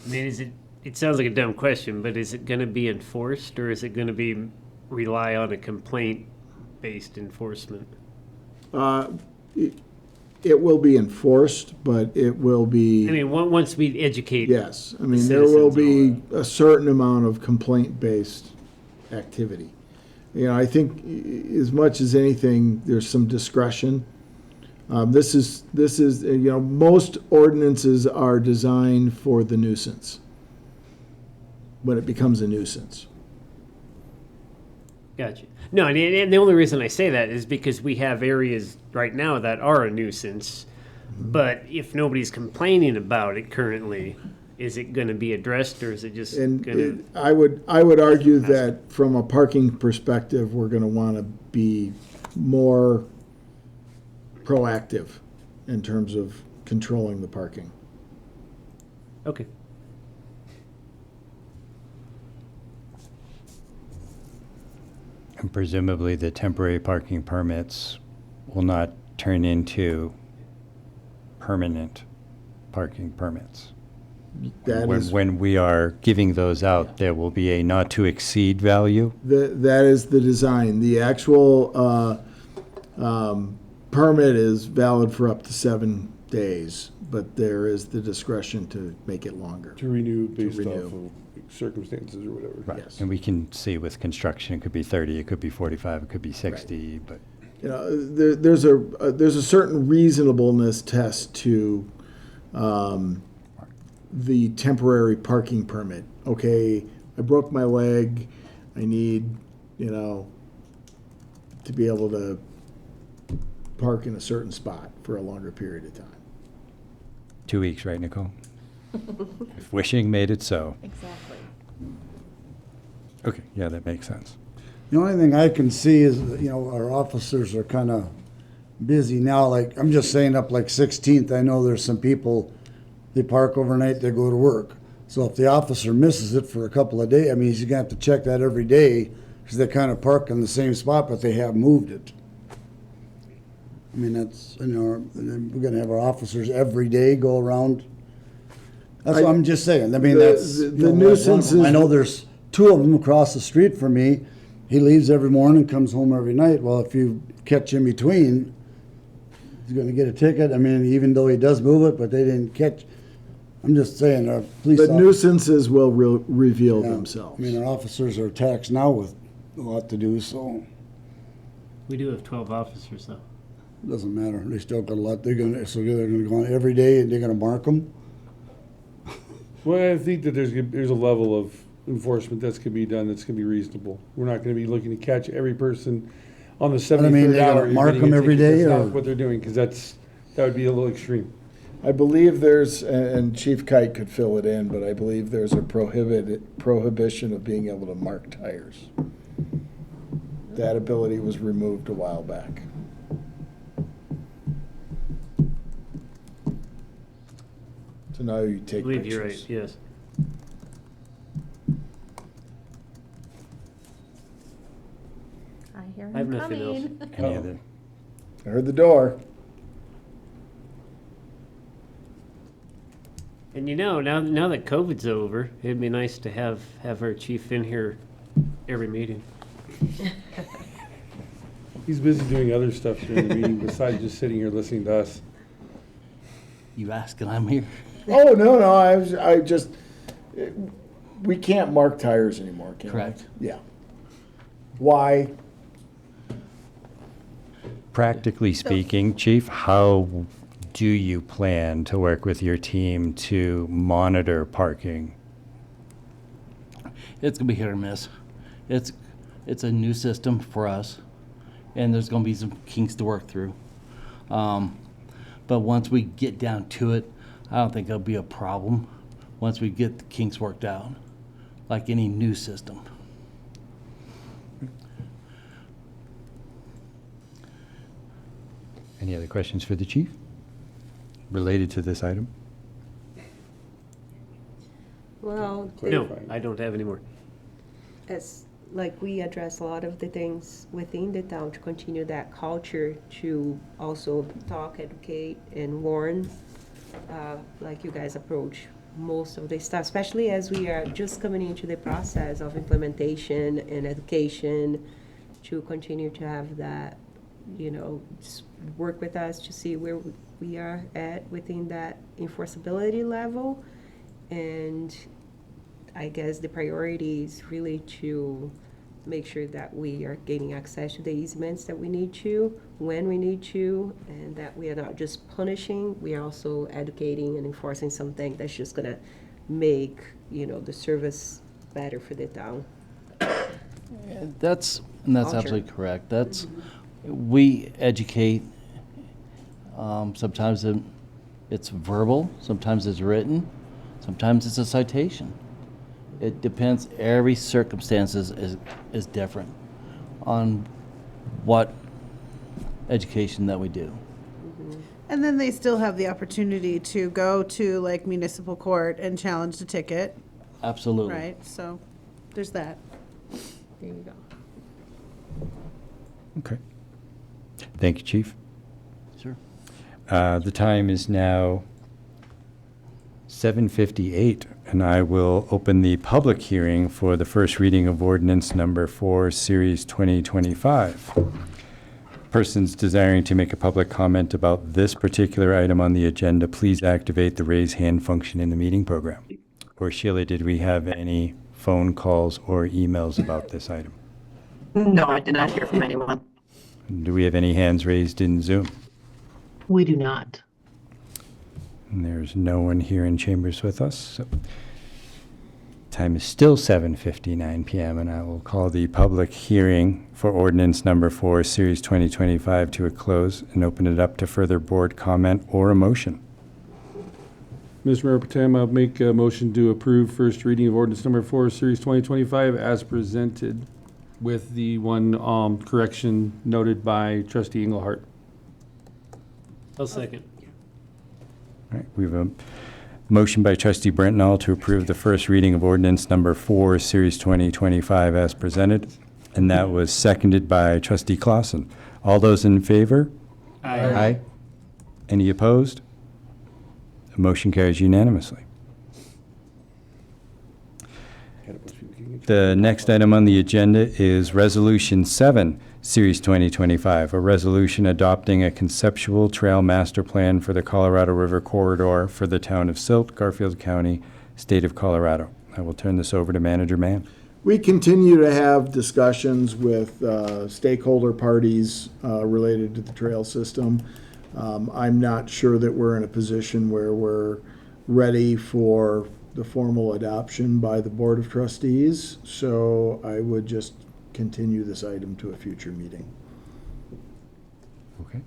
I mean, it sounds like a dumb question, but is it gonna be enforced, or is it gonna be rely on a complaint-based enforcement? It will be enforced, but it will be. I mean, once we educate. Yes, I mean, there will be a certain amount of complaint-based activity. You know, I think as much as anything, there's some discretion. This is, you know, most ordinances are designed for the nuisance, when it becomes a nuisance. Gotcha. No, and the only reason I say that is because we have areas right now that are a nuisance, but if nobody's complaining about it currently, is it going to be addressed, or is it just going to? I would argue that from a parking perspective, we're gonna wanna be more proactive in terms of controlling the parking. Okay. And presumably, the temporary parking permits will not turn into permanent parking permits. That is, When we are giving those out, there will be a not to exceed value. that is the design. The actual, permit is valid for up to 7 days, but there is the discretion to make it longer. To renew based renew. off of circumstances or whatever. Right. Yes. And we can see with construction, it could be 30, it could be 45, it could be 60, but You know, there's a certain reasonableness test to the temporary parking permit. Okay, I broke my leg, I need, you know, to be able to park in a certain spot for a longer period of time. 2 weeks, right, Nicole? If wishing made it so. Exactly. Okay, yeah, that makes sense. The only thing I can see is, you know, our officers are kind of busy now, like, I'm just saying up like 16th, I know there's some people, they park overnight, they go to work. So if the officer misses it for a couple of days, I mean, he's gonna have to check that every day, because they kind of park in the same spot, but they have moved it. I mean, that's, you know, we're gonna have our officers every day go around. That's what I'm just saying, I mean, The- that's. the you know, like one of nuisance them. I is- know there's 2 of them across the street from me. He leaves every morning, comes home every night. Well, if you catch in between, he's gonna get a ticket. I mean, even though he does move it, but they didn't catch. I'm just saying, our police. But nuisances will reveal Yeah. themselves. I mean, our officers are taxed now with a lot to do, so We do have 12 officers, though. it doesn't matter. They still got a lot. They're gonna go on every day and they're gonna mark them. Well, I think that there's a level of enforcement that's gonna be done, that's gonna be reasonable. We're not gonna be looking to catch every person on the I mean, 73rd they gotta hour. mark getting a them every ticket. day, That's or- not what they're doing, because that would be a little extreme. I believe there's, and Chief Kite could fill it in, but I believe there's a prohibition of being able to mark tires. That ability was removed a while back. So now you I take believe you're pictures. right, yes. I hear I have him nothing else. coming. Any other? I heard the door. And now that COVID's over, it'd be nice to have our chief in here every meeting. He's busy doing other stuff during the meeting besides just sitting here listening to us. You ask and I'm here. Oh, no, I just, we can't mark tires anymore, can we? Correct. Yeah. Why? Practically speaking, Chief, how do you plan to work with your team to monitor parking? It's gonna be hit or miss. It's a new system for us, and there's gonna be some kinks to work through. But once we get down to it, I don't think it'll be a problem. Once we get the kinks worked out, like any new system. Any other questions for the chief related to this item? Well, No, I don't have any more. as like we address a lot of the things within the town to continue that culture, to also talk, educate, and warn, like you guys approach most of the stuff, especially as we are just coming into the process of implementation and education, to continue to have that, just work with us to see where we are at within that enforceability level. And I guess the priority is really to make sure that we are gaining access to the easements that we need to, when we need to, and that we are not just punishing, we are also educating and enforcing something that's just gonna make, the service better for the town. That's Culture. absolutely correct. We educate, sometimes it's verbal, sometimes it's written, sometimes it's a citation. It depends, every circumstance is different on what education that we do. And then they still have the opportunity to go to like municipal court and challenge the ticket, Absolutely. right? So there's that. There you go. Okay. Thank you, Chief. Sure. The time is now 7:58, and I will open the public hearing for the first reading of ordinance number 4, Series 2025. Persons desiring to make a public comment about this particular item on the agenda, please activate the raise hand function in the meeting program. Or Sheila, did we have any phone calls or emails about this item? No, I did not hear from anyone. Do we have any hands raised in Zoom? We do not. And there's no one here in chambers with us. So time is still 7:59 p.m., and I will call the public hearing for ordinance number 4, Series 2025 to a close and open it up to further board comment or a motion. Mr. Mayor Pro Tem, I'll make a motion to approve first reading of ordinance number 4, Series 2025 as presented, with the one correction noted by Trustee Engelhardt. I'll second. All right, we have a motion by Trustee Brentnall to approve the first reading of ordinance number 4, Series 2025 as presented, and that was seconded by Trustee Clausen. All those in favor? Aye. Any opposed? The motion carries unanimously. The next item on the agenda is Resolution 7, Series 2025, a resolution adopting a conceptual trail master plan for the Colorado River corridor for the town of Silt, Garfield County, state of Colorado. I will turn this over to Manager Mann. We continue to have discussions with stakeholder parties related to the trail system. I'm not sure that we're in a position where we're ready for the formal adoption by the Board of Trustees, so I would just continue this item to a future meeting. Okay.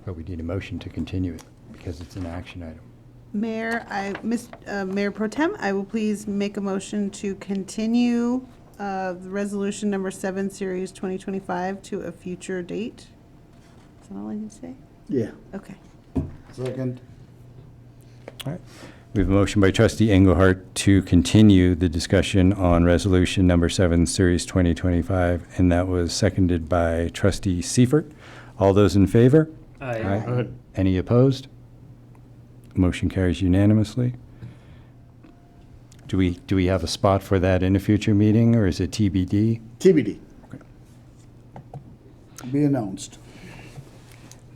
But we need a motion to continue it because it's an action item. Mayor, Mayor Pro Tem, I will please make a motion to continue the resolution number 7, series 2025 to a future date. Is that all I need to say? Yeah. Okay. Second. All right. We have a motion by trustee Engelhardt to continue the discussion on resolution number 7, series 2025, and that was seconded by trustee Seifert. All those in favor? Aye. Any opposed? Motion carries unanimously. Do we have a spot for that in a future meeting, or is it TBD? TBD. Be announced.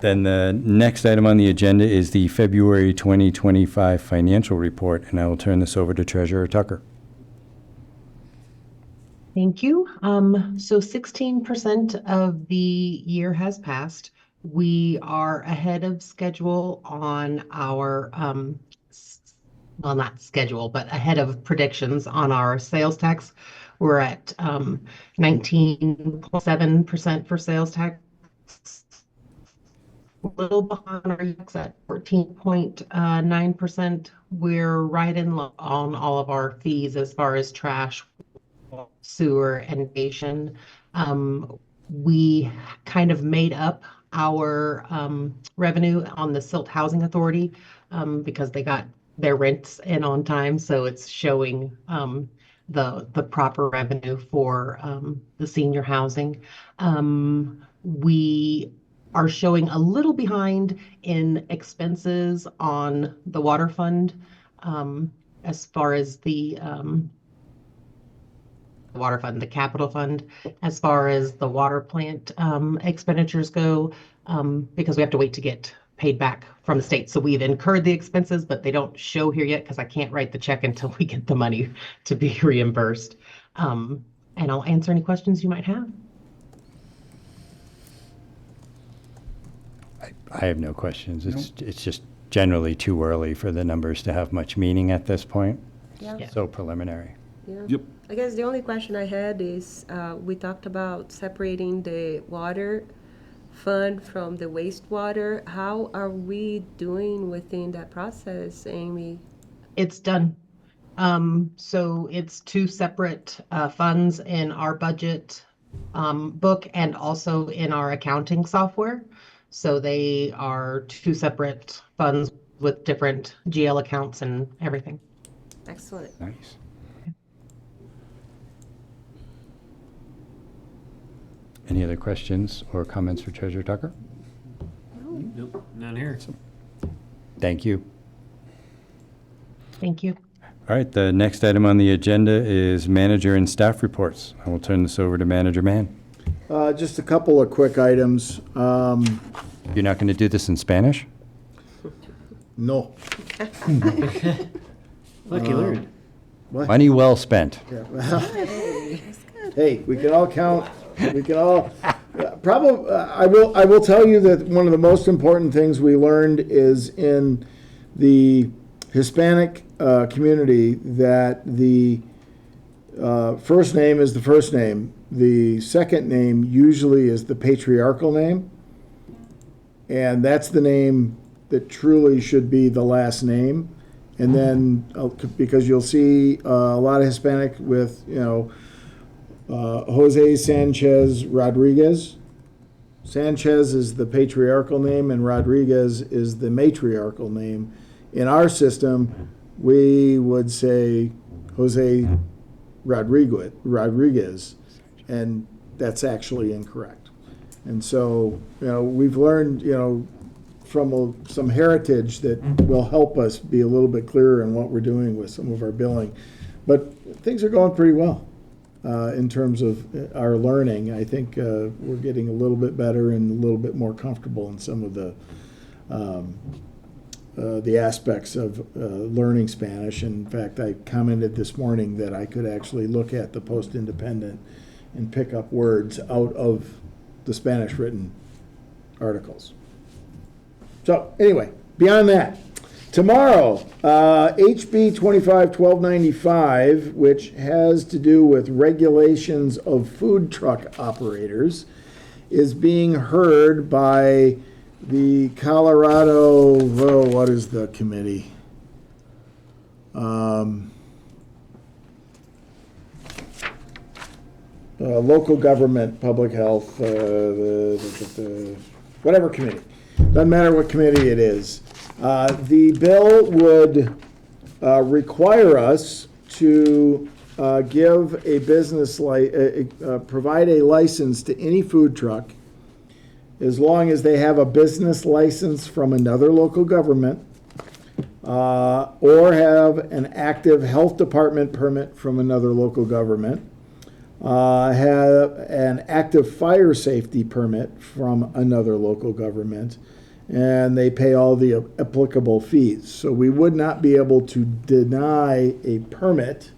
Then the next item on the agenda is the February 2025 financial report, and I will turn this over to Treasurer Tucker. Thank you. So 16% of the year has passed. We are ahead of schedule on our, well, not schedule, but ahead of predictions on our sales tax. We're at 19.7% for sales tax. A little behind our tax at 14.9%. We're right in on all of our fees as far as trash, sewer, and nation. We kind of made up our revenue on the Silt Housing Authority because they got their rents in on time, so it's showing the proper revenue for the senior housing. We are showing a little behind in expenses on the water fund as far as the water fund, the capital fund, as far as the water plant expenditures go, because we have to wait to get paid back from the state. So we've incurred the expenses, but they don't show here yet because I can't write the check until we get the money to be reimbursed. And I'll answer any questions you might have. I have no questions. It's just generally too early for the numbers to have much meaning at this point. Yeah. So preliminary. Yeah. Yep. I guess the only question I had is, we talked about separating the water fund from the wastewater. How are we doing within that process, Amy? It's done. So it's two separate funds in our budget book and also in our accounting software. So they are two separate funds with different GL accounts and everything. Excellent. Nice. Any other questions or comments for Treasurer Tucker? Nope, none here. Thank you. Thank you. All right, the next item on the agenda is manager and staff reports. I will turn this over to Manager Mann. Just a couple of quick items. You're not going to do this in Spanish? No. Lucky learned. What? Money well spent. Hey, we can all count. We can all. Probably, I will tell you that one of the most important things we learned is in the Hispanic community that the first name is the first name. The second name usually is the patriarchal name, and that's the name that truly should be the last name. And then, because you'll see a lot of Hispanic with, Jose Sanchez Rodriguez. Sanchez is the patriarchal name, and Rodriguez is the matriarchal name. In our system, we would say Jose Rodriguez, and that's actually incorrect. And so, we've learned, from some heritage that will help us be a little bit clearer in what we're doing with some of our billing. But things are going pretty well in terms of our learning. I think we're getting a little bit better and a little bit more comfortable in some of the aspects of learning Spanish. In fact, I commented this morning that I could actually look at the Post-Independent and pick up words out of the Spanish written articles. So anyway, Beyond that, tomorrow, HB 25-1295, which has to do with regulations of food truck operators, is being heard by the Colorado, what is the committee? Local government, public health, whatever committee. Doesn't matter what committee it is. The bill would require us to give a business provide a license to any food truck as long as they have a business license from another local government or have an active health department permit from another local government, have an active fire safety permit from another local government, and they pay all the applicable fees. So we would not be able to deny a permit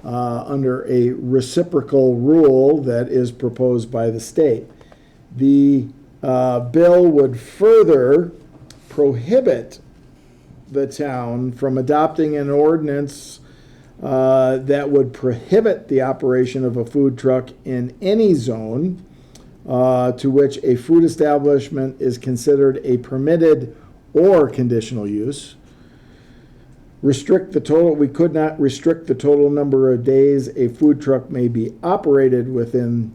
under a reciprocal rule that is proposed by the state. The bill would further prohibit the town from adopting an ordinance that would prohibit the operation of a food truck in any zone to which a food establishment is considered a permitted or conditional use. We could not restrict the total number of days a food truck may be operated within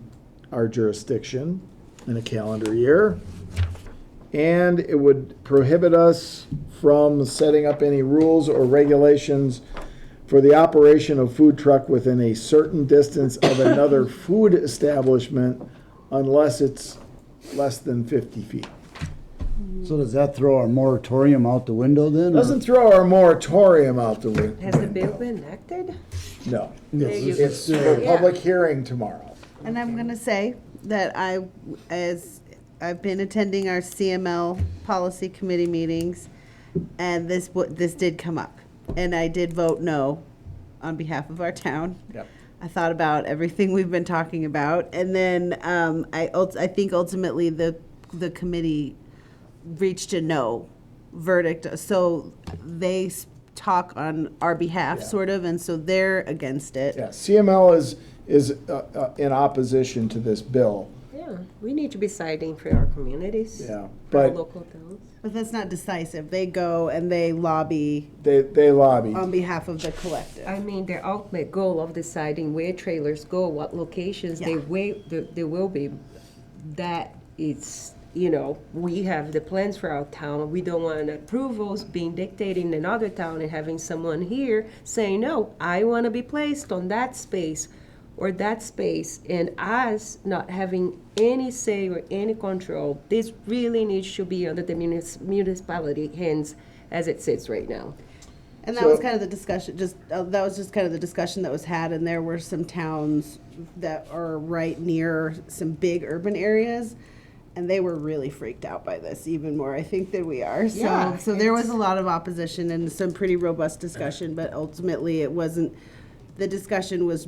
our jurisdiction in a calendar year. And it would prohibit us from setting up any rules or regulations for the operation of food truck within a certain distance of another food establishment unless it's less than 50 feet. So does that throw our moratorium out the window then? or- Doesn't throw our moratorium out the window. Has the bill been enacted? No. There you go. It's for public hearing tomorrow. And I'm gonna say that as I've been attending our CML policy committee meetings, and this did come up, and I did vote no on behalf of our town. Yep. I thought about everything we've been talking about, and then I think ultimately the committee reached a no verdict. So they talk on our behalf, Yeah. sort of, and so they're against it. Yeah, CML is in opposition to this bill. Yeah, we need to be siding for our communities. Yeah, For our but local towns. But that's not decisive. They go and they lobby they lobbied. on behalf of the collective. I mean, their ultimate goal of deciding where trailers go, what locations they will be, that it's, we have the plans for our town. We don't want approvals being dictated in another town and having someone here saying, no, I want to be placed on that space or that space, and us not having any say or any control. This really needs to be under the municipality hands as it sits right now. And that was kind of the discussion, that was just kind of the discussion that was had, and there were some towns that are right near some big urban areas, and they were really freaked out by this even more, I think, than we are. Yeah, So there was a lot of opposition and some pretty robust discussion, but ultimately it wasn't, the discussion was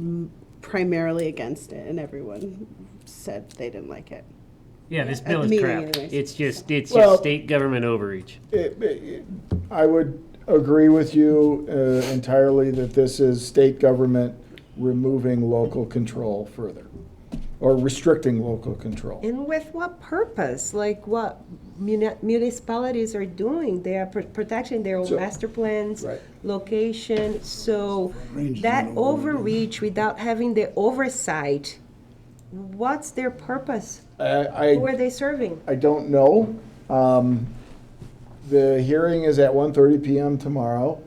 primarily against it, and everyone said they didn't like it. Yeah, this At bill the is meeting crap. anyways. It's just Well- state government overreach. I would agree with you entirely that this is state government removing local control further, or restricting local control. And with what purpose? Like what municipalities are doing? They are protecting their own So- master plans, Right. location. So Range that them over. overreach without having the oversight, what's their purpose? Who are I they serving? don't know. The hearing is at 1:30 p.m. tomorrow.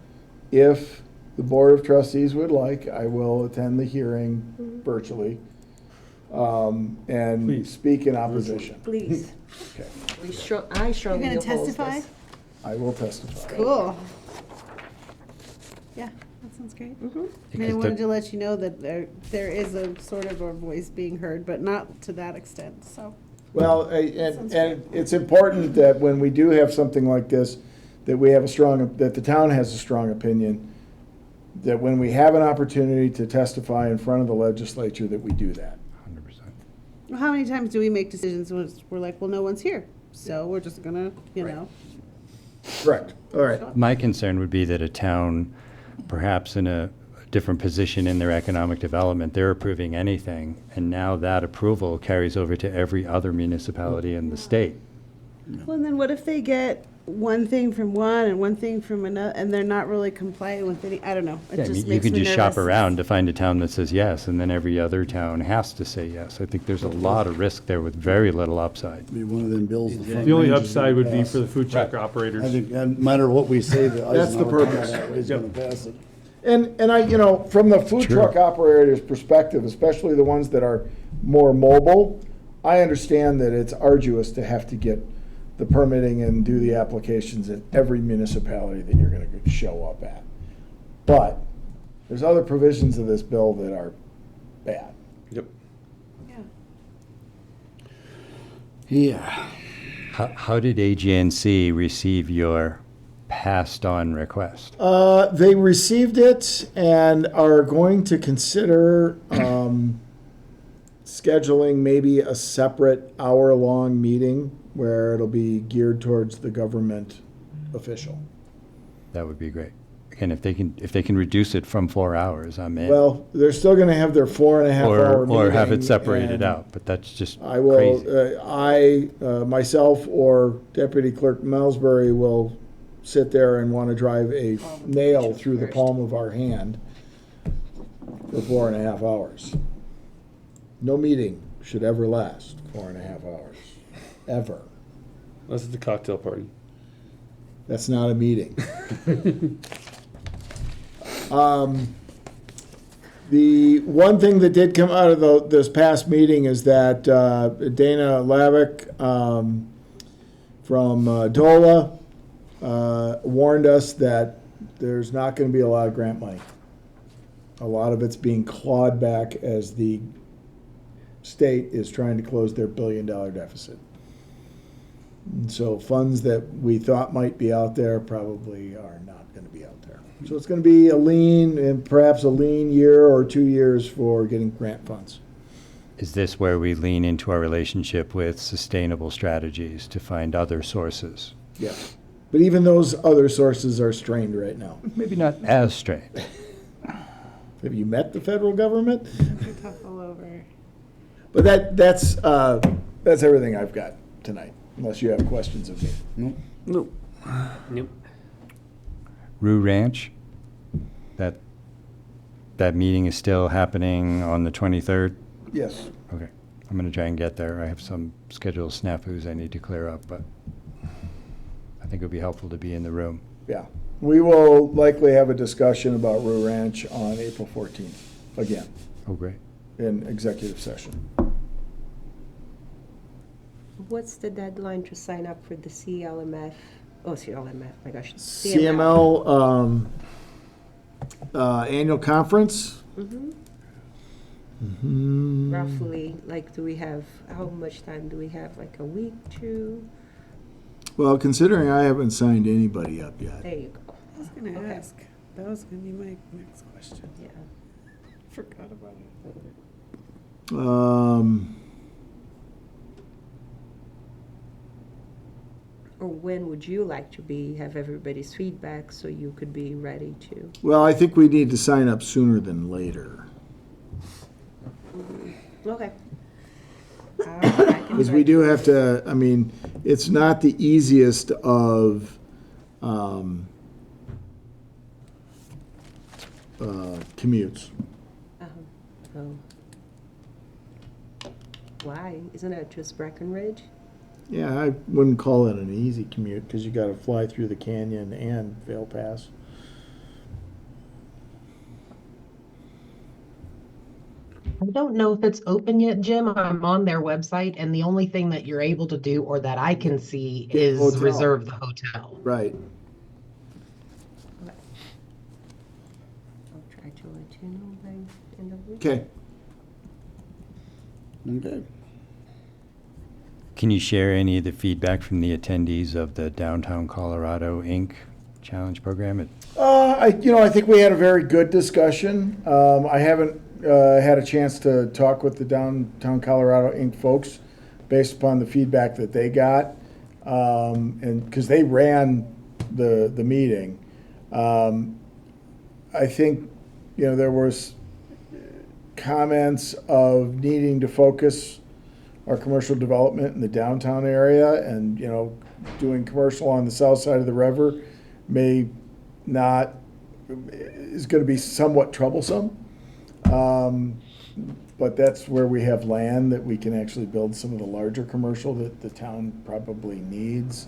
If the Board of Trustees would like, I will attend the hearing virtually and Please. speak in opposition. Please. Okay. I You're strongly gonna oppose testify? this. I will testify. Cool. Yeah, that sounds great. I mean, I Because wanted the- to let you know that there is a sort of a voice being heard, but not to that extent, so. Well, and it's important that when we do have something like this, that we have that the town has a strong opinion, that when we have an opportunity to testify in front of the legislature, that we do that. 100%. Well, how many times do we make decisions when we're like, well, no one's here, so we're just gonna, Right. Correct. All right. My concern would be that a town, perhaps in a different position in their economic development, they're approving anything, and now that approval carries over to every other municipality in the state. Well, and then what if they get one thing from one and one thing from another, and they're not really compliant with any, I don't know. It Yeah, I just mean, you makes can me just shop nervous. around to find a town that says yes, and then every other town has to say yes. I think there's a lot of risk there with very little upside. Be one of them bills. The only upside would be for the food truck operators. I think, no matter what we say, the That's the Eisenhower purpose. County is gonna pass it. And I, you know, from the food Sure. truck operator's perspective, especially the ones that are more mobile, I understand that it's arduous to have to get the permitting and do the applications at every municipality that you're gonna show up at. But there's other provisions of this bill that are bad. Yep. Yeah. How did AGNC receive your passed-on request? They received it and are going to consider scheduling maybe a separate hour-long meeting where it'll be geared towards the government official. That would be great. Again, if they can reduce it from 4 hours, I'm in. Well, they're still going to have their 4.5-hour meeting. Or have it separated and out, but that's just I will, crazy. myself or Deputy Clerk Melsbury will sit there and want to drive a nail through the palm of our hand for 4.5 hours. No meeting should ever last 4.5 hours, ever. Unless it's a cocktail party. That's not a meeting. The one thing that did come out of this past meeting is that Dana Lavick from DOLA warned us that there's not going to be a lot of grant money. A lot of it's being clawed back as the state is trying to close their $1 billion deficit. And so funds that we thought might be out there probably are not going to be out there. So it's going to be a lean and perhaps a lean year or 2 years for getting grant funds. Is this where we lean into our relationship with sustainable strategies to find other sources? Yes. But even those other sources are strained right now. Maybe not as strained. Have you met the federal government? Tough all over. But that's everything I've got tonight, unless you have questions of me. Nope. Nope. Rue Ranch, that meeting is still happening on the 23rd? Yes. Okay. I'm going to try and get there. I have some schedule snafus I need to clear up, but I think it would be helpful to be in the room. Yeah. We will likely have a discussion about Rue Ranch on April 14th, again, Oh, great. in executive session. What's the deadline to sign up for the CLMF? Oh, CLMF, my gosh. CML annual conference. Roughly, like, do we have, how much time do we have? Like a week, two? Well, considering I haven't signed anybody up yet. There you go. I was gonna Okay. ask. That was gonna be my next question. Yeah. Forgot about it. Or when would you like to have everybody's feedback so you could be ready to? Well, I think we need to sign up sooner than later. Okay. Because we do have to, I mean, it's not the easiest of commutes. Oh. Why? Isn't it just Breckenridge? Yeah, I wouldn't call it an easy commute because you got to fly through the canyon and Vail Pass. I don't know if it's open yet, Jim. I'm on their website, and the only thing that you're able to do, or that I can see, is Hotel. reserve the hotel. Right. I'll try to let you know by end of week. Okay. Okay. Can you share any of the feedback from the attendees of the Downtown Colorado Inc. Challenge Program? I think we had a very good discussion. I haven't had a chance to talk with the Downtown Colorado Inc. folks based upon the feedback that they got. And because they ran the meeting. I think, there was comments of needing to focus our commercial development in the downtown area, and, doing commercial on the south side of the river is going to be somewhat troublesome. But that's where we have land that we can actually build some of the larger commercial that the town probably needs.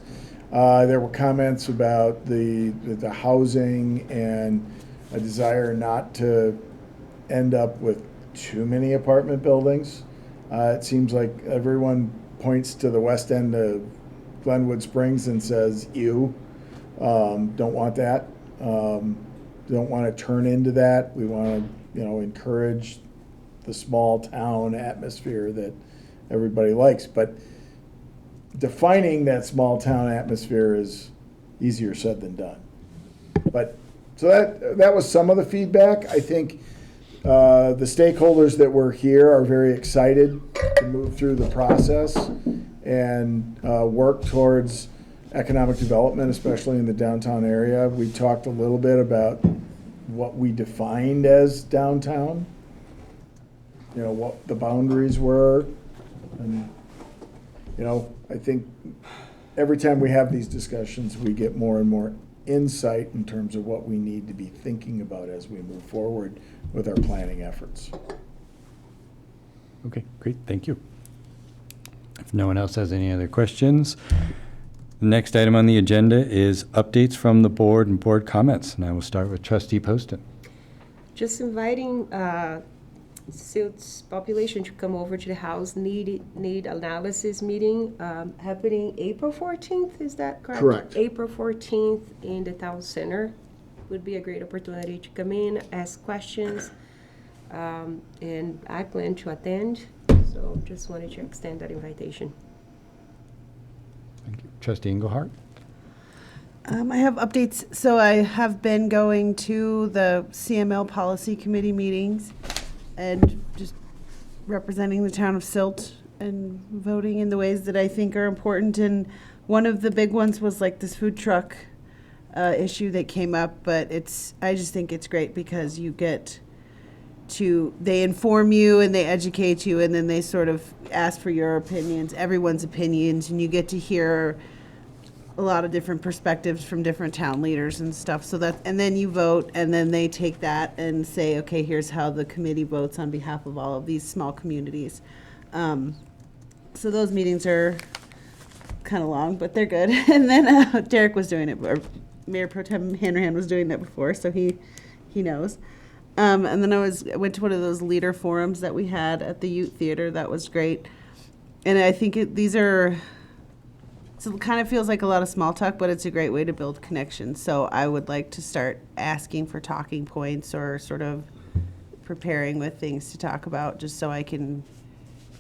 There were comments about the housing and a desire not to end up with too many apartment buildings. It seems like everyone points to the west end of Glenwood Springs and says, ew, don't want that. Don't want to turn into that. We want to, encourage the small town atmosphere that everybody likes. But defining that small town atmosphere is easier said than done. But so that was some of the feedback. I think the stakeholders that were here are very excited to move through the process and work towards economic development, especially in the downtown area. We talked a little bit about what we defined as downtown, what the boundaries were. And, I think every time we have these discussions, we get more and more insight in terms of what we need to be thinking about as we move forward with our planning efforts. Okay, great, thank you. If no one else has any other questions, the next item on the agenda is updates from the board and board comments. And I will start with Trustee Poston. Just inviting Silt's population to come over to the house need analysis meeting happening April 14th, is that correct? Correct. April 14th in the town center would be a great opportunity to come in, ask questions, and I plan to attend, so just wanted to extend that invitation. Thank you. Trustee Engelhardt? I have updates. So I have been going to the CML Policy Committee meetings and just representing the town of Silt and voting in the ways that I think are important. And one of the big ones was like this food truck issue that came up, but I just think it's great because you get they inform you and they educate you, and then they sort of ask for your opinions, everyone's opinions, and you get to hear a lot of different perspectives from different town leaders and stuff. And then you vote, and then they take that and say, okay, here's how the committee votes on behalf of all of these small communities. So those meetings are kind of long, but they're good. And then Derek was doing it, or Mayor Pro Tem Hanrahan was doing that before, so he knows. And then I went to one of those leader forums that we had at the Ute Theater. That was great. And I think so it kind of feels like a lot of small talk, but it's a great way to build connections. So I would like to start asking for talking points or sort of preparing with things to talk about, just so I can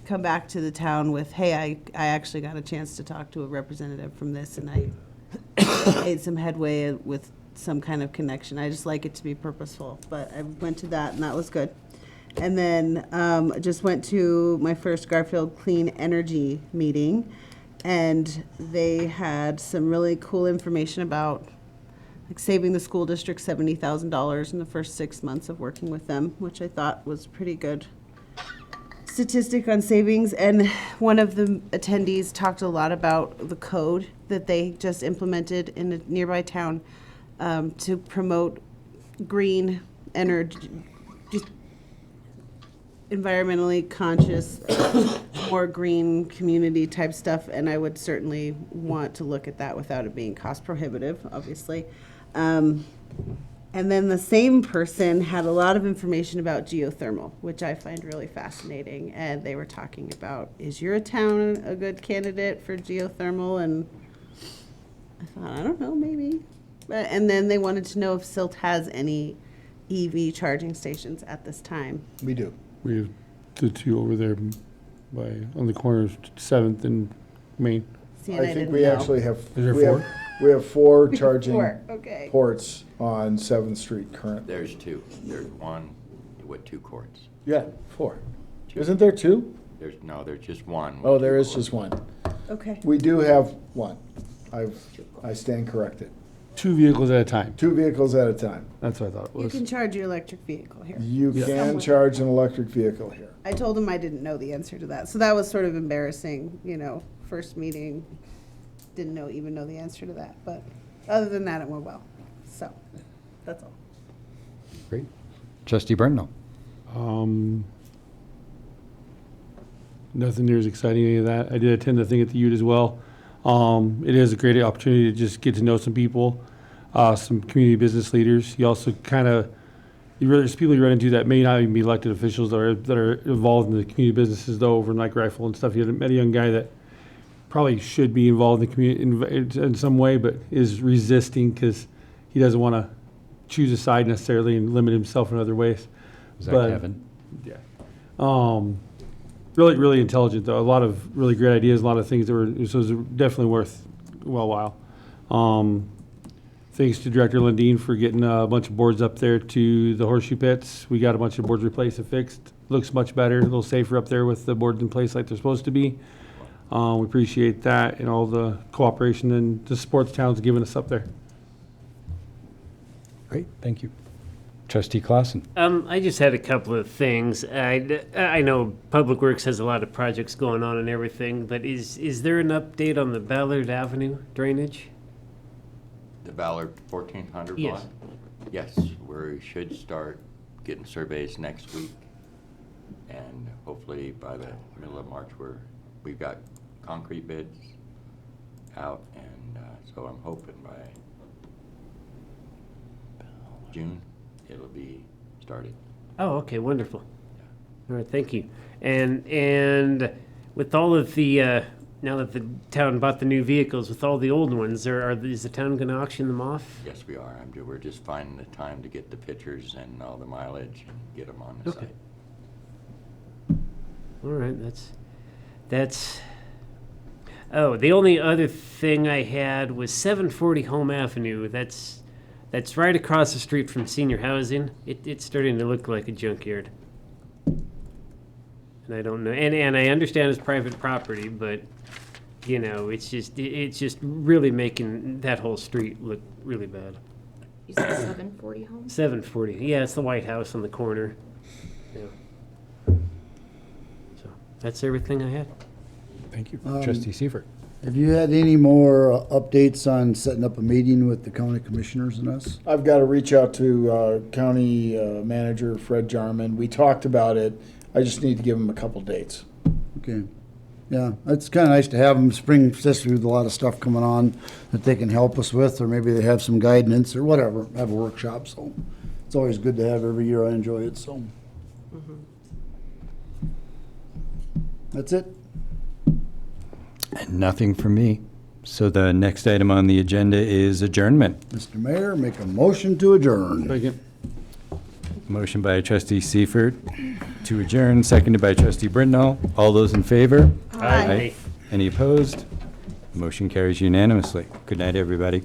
come back to the town with, hey, I actually got a chance to talk to a representative from this, and I made some headway with some kind of connection. I just like it to be purposeful. But I went to that, and that was good. And then just went to my first Garfield Clean Energy meeting, and they had some really cool information about like saving the school district $70,000 in the first 6 months of working with them, which I thought was pretty good statistic on savings. And one of the attendees talked a lot about the code that they just implemented in a nearby town to promote green energy, just environmentally conscious, more green community type stuff. And I would certainly want to look at that without it being cost prohibitive, obviously. And then the same person had a lot of information about geothermal, which I find really fascinating. And they were talking about, is your town a good candidate for geothermal? And I thought, I don't know, maybe. And then they wanted to know if Silt has any EV charging stations at this time. We do. We have the two over there on the corner of 7th and Main. See, I and think didn't we know. actually have. Is there we four? have- We have 4 charging Four, okay. ports on 7th Street currently. There's 2. There's 1 with 2 courts. Yeah, 4. Isn't there 2? There's just 1. Oh, there is just 1. Okay. We do have 1. I stand corrected. 2 vehicles at a time. 2 vehicles at a time. That's what I thought it You was. can charge your electric vehicle here. You can Somewhere. charge an electric vehicle here. I told him I didn't know the answer to that, so that was sort of embarrassing, first meeting, didn't even know the answer to that, but other than that, it went well, so, that's all. Great. Trustee Burnell? Nothing near as exciting as any of that. I did attend the thing at the Ute as well. It is a great opportunity to just get to know some people, some community business leaders. You also there's people you run into that may not even be elected officials that are involved in the community businesses though, over in like Rifle and stuff. You met a young guy that probably should be involved in the community in some way, but is resisting because he doesn't want to choose a side necessarily and limit himself in other ways. Is that Kevin? Yeah. Really, really intelligent though. A lot of really great ideas, a lot of things that so it was definitely worth a while. Thanks to Director Lundeen for getting a bunch of boards up there to the horseshoe pits. We got a bunch of boards replaced and fixed. Looks much better, a little safer up there with the boards in place like they're supposed to be. We appreciate that and all the cooperation and the support the town's giving us up there. Great, thank you. Trustee Clausen? I just had a couple of things. I know Public Works has a lot of projects going on and everything, but is there an update on the Ballard Avenue drainage? The Ballard 1400 Yes. block? Yes, we should start getting surveys next week. And hopefully by the middle of March, we've got concrete bids out. And so I'm hoping by June, it'll be started. Oh, okay, wonderful. All right, thank you. And with all of the now that the town bought the new vehicles, with all the old ones, is the town going to auction them off? Yes, we are. We're just finding the time to get the pictures and all the mileage and get them on the Okay. site. All right, that's. Oh, the only other thing I had was 740 Home Avenue. That's right across the street from senior housing. It's starting to look like a junkyard. And I don't know, and I understand it's private property, but it's just really making that whole street look really bad. You said 740 homes? 740, yeah, it's the White House on the corner. Yeah. So that's everything I had. Thank you. Trustee Seifert? Have you had any more updates on setting up a meeting with the county commissioners and us? I've got to reach out to County Manager Fred Jarman. We talked about it. I just need to give him a couple dates. Okay. Yeah, it's kind of nice to have them spring, especially with a lot of stuff coming on that they can help us with, or maybe they have some guidance or whatever, have a workshop. So it's always good to have every year. I enjoy it. So that's it. And nothing from me. So the next item on the agenda is adjournment. Mr. Mayor, make a motion to adjourn. Second. Motion by Trustee Seifert to adjourn, seconded by Trustee Brittenell. All those in favor? Aye. Any opposed? Motion carries unanimously. Good night, everybody.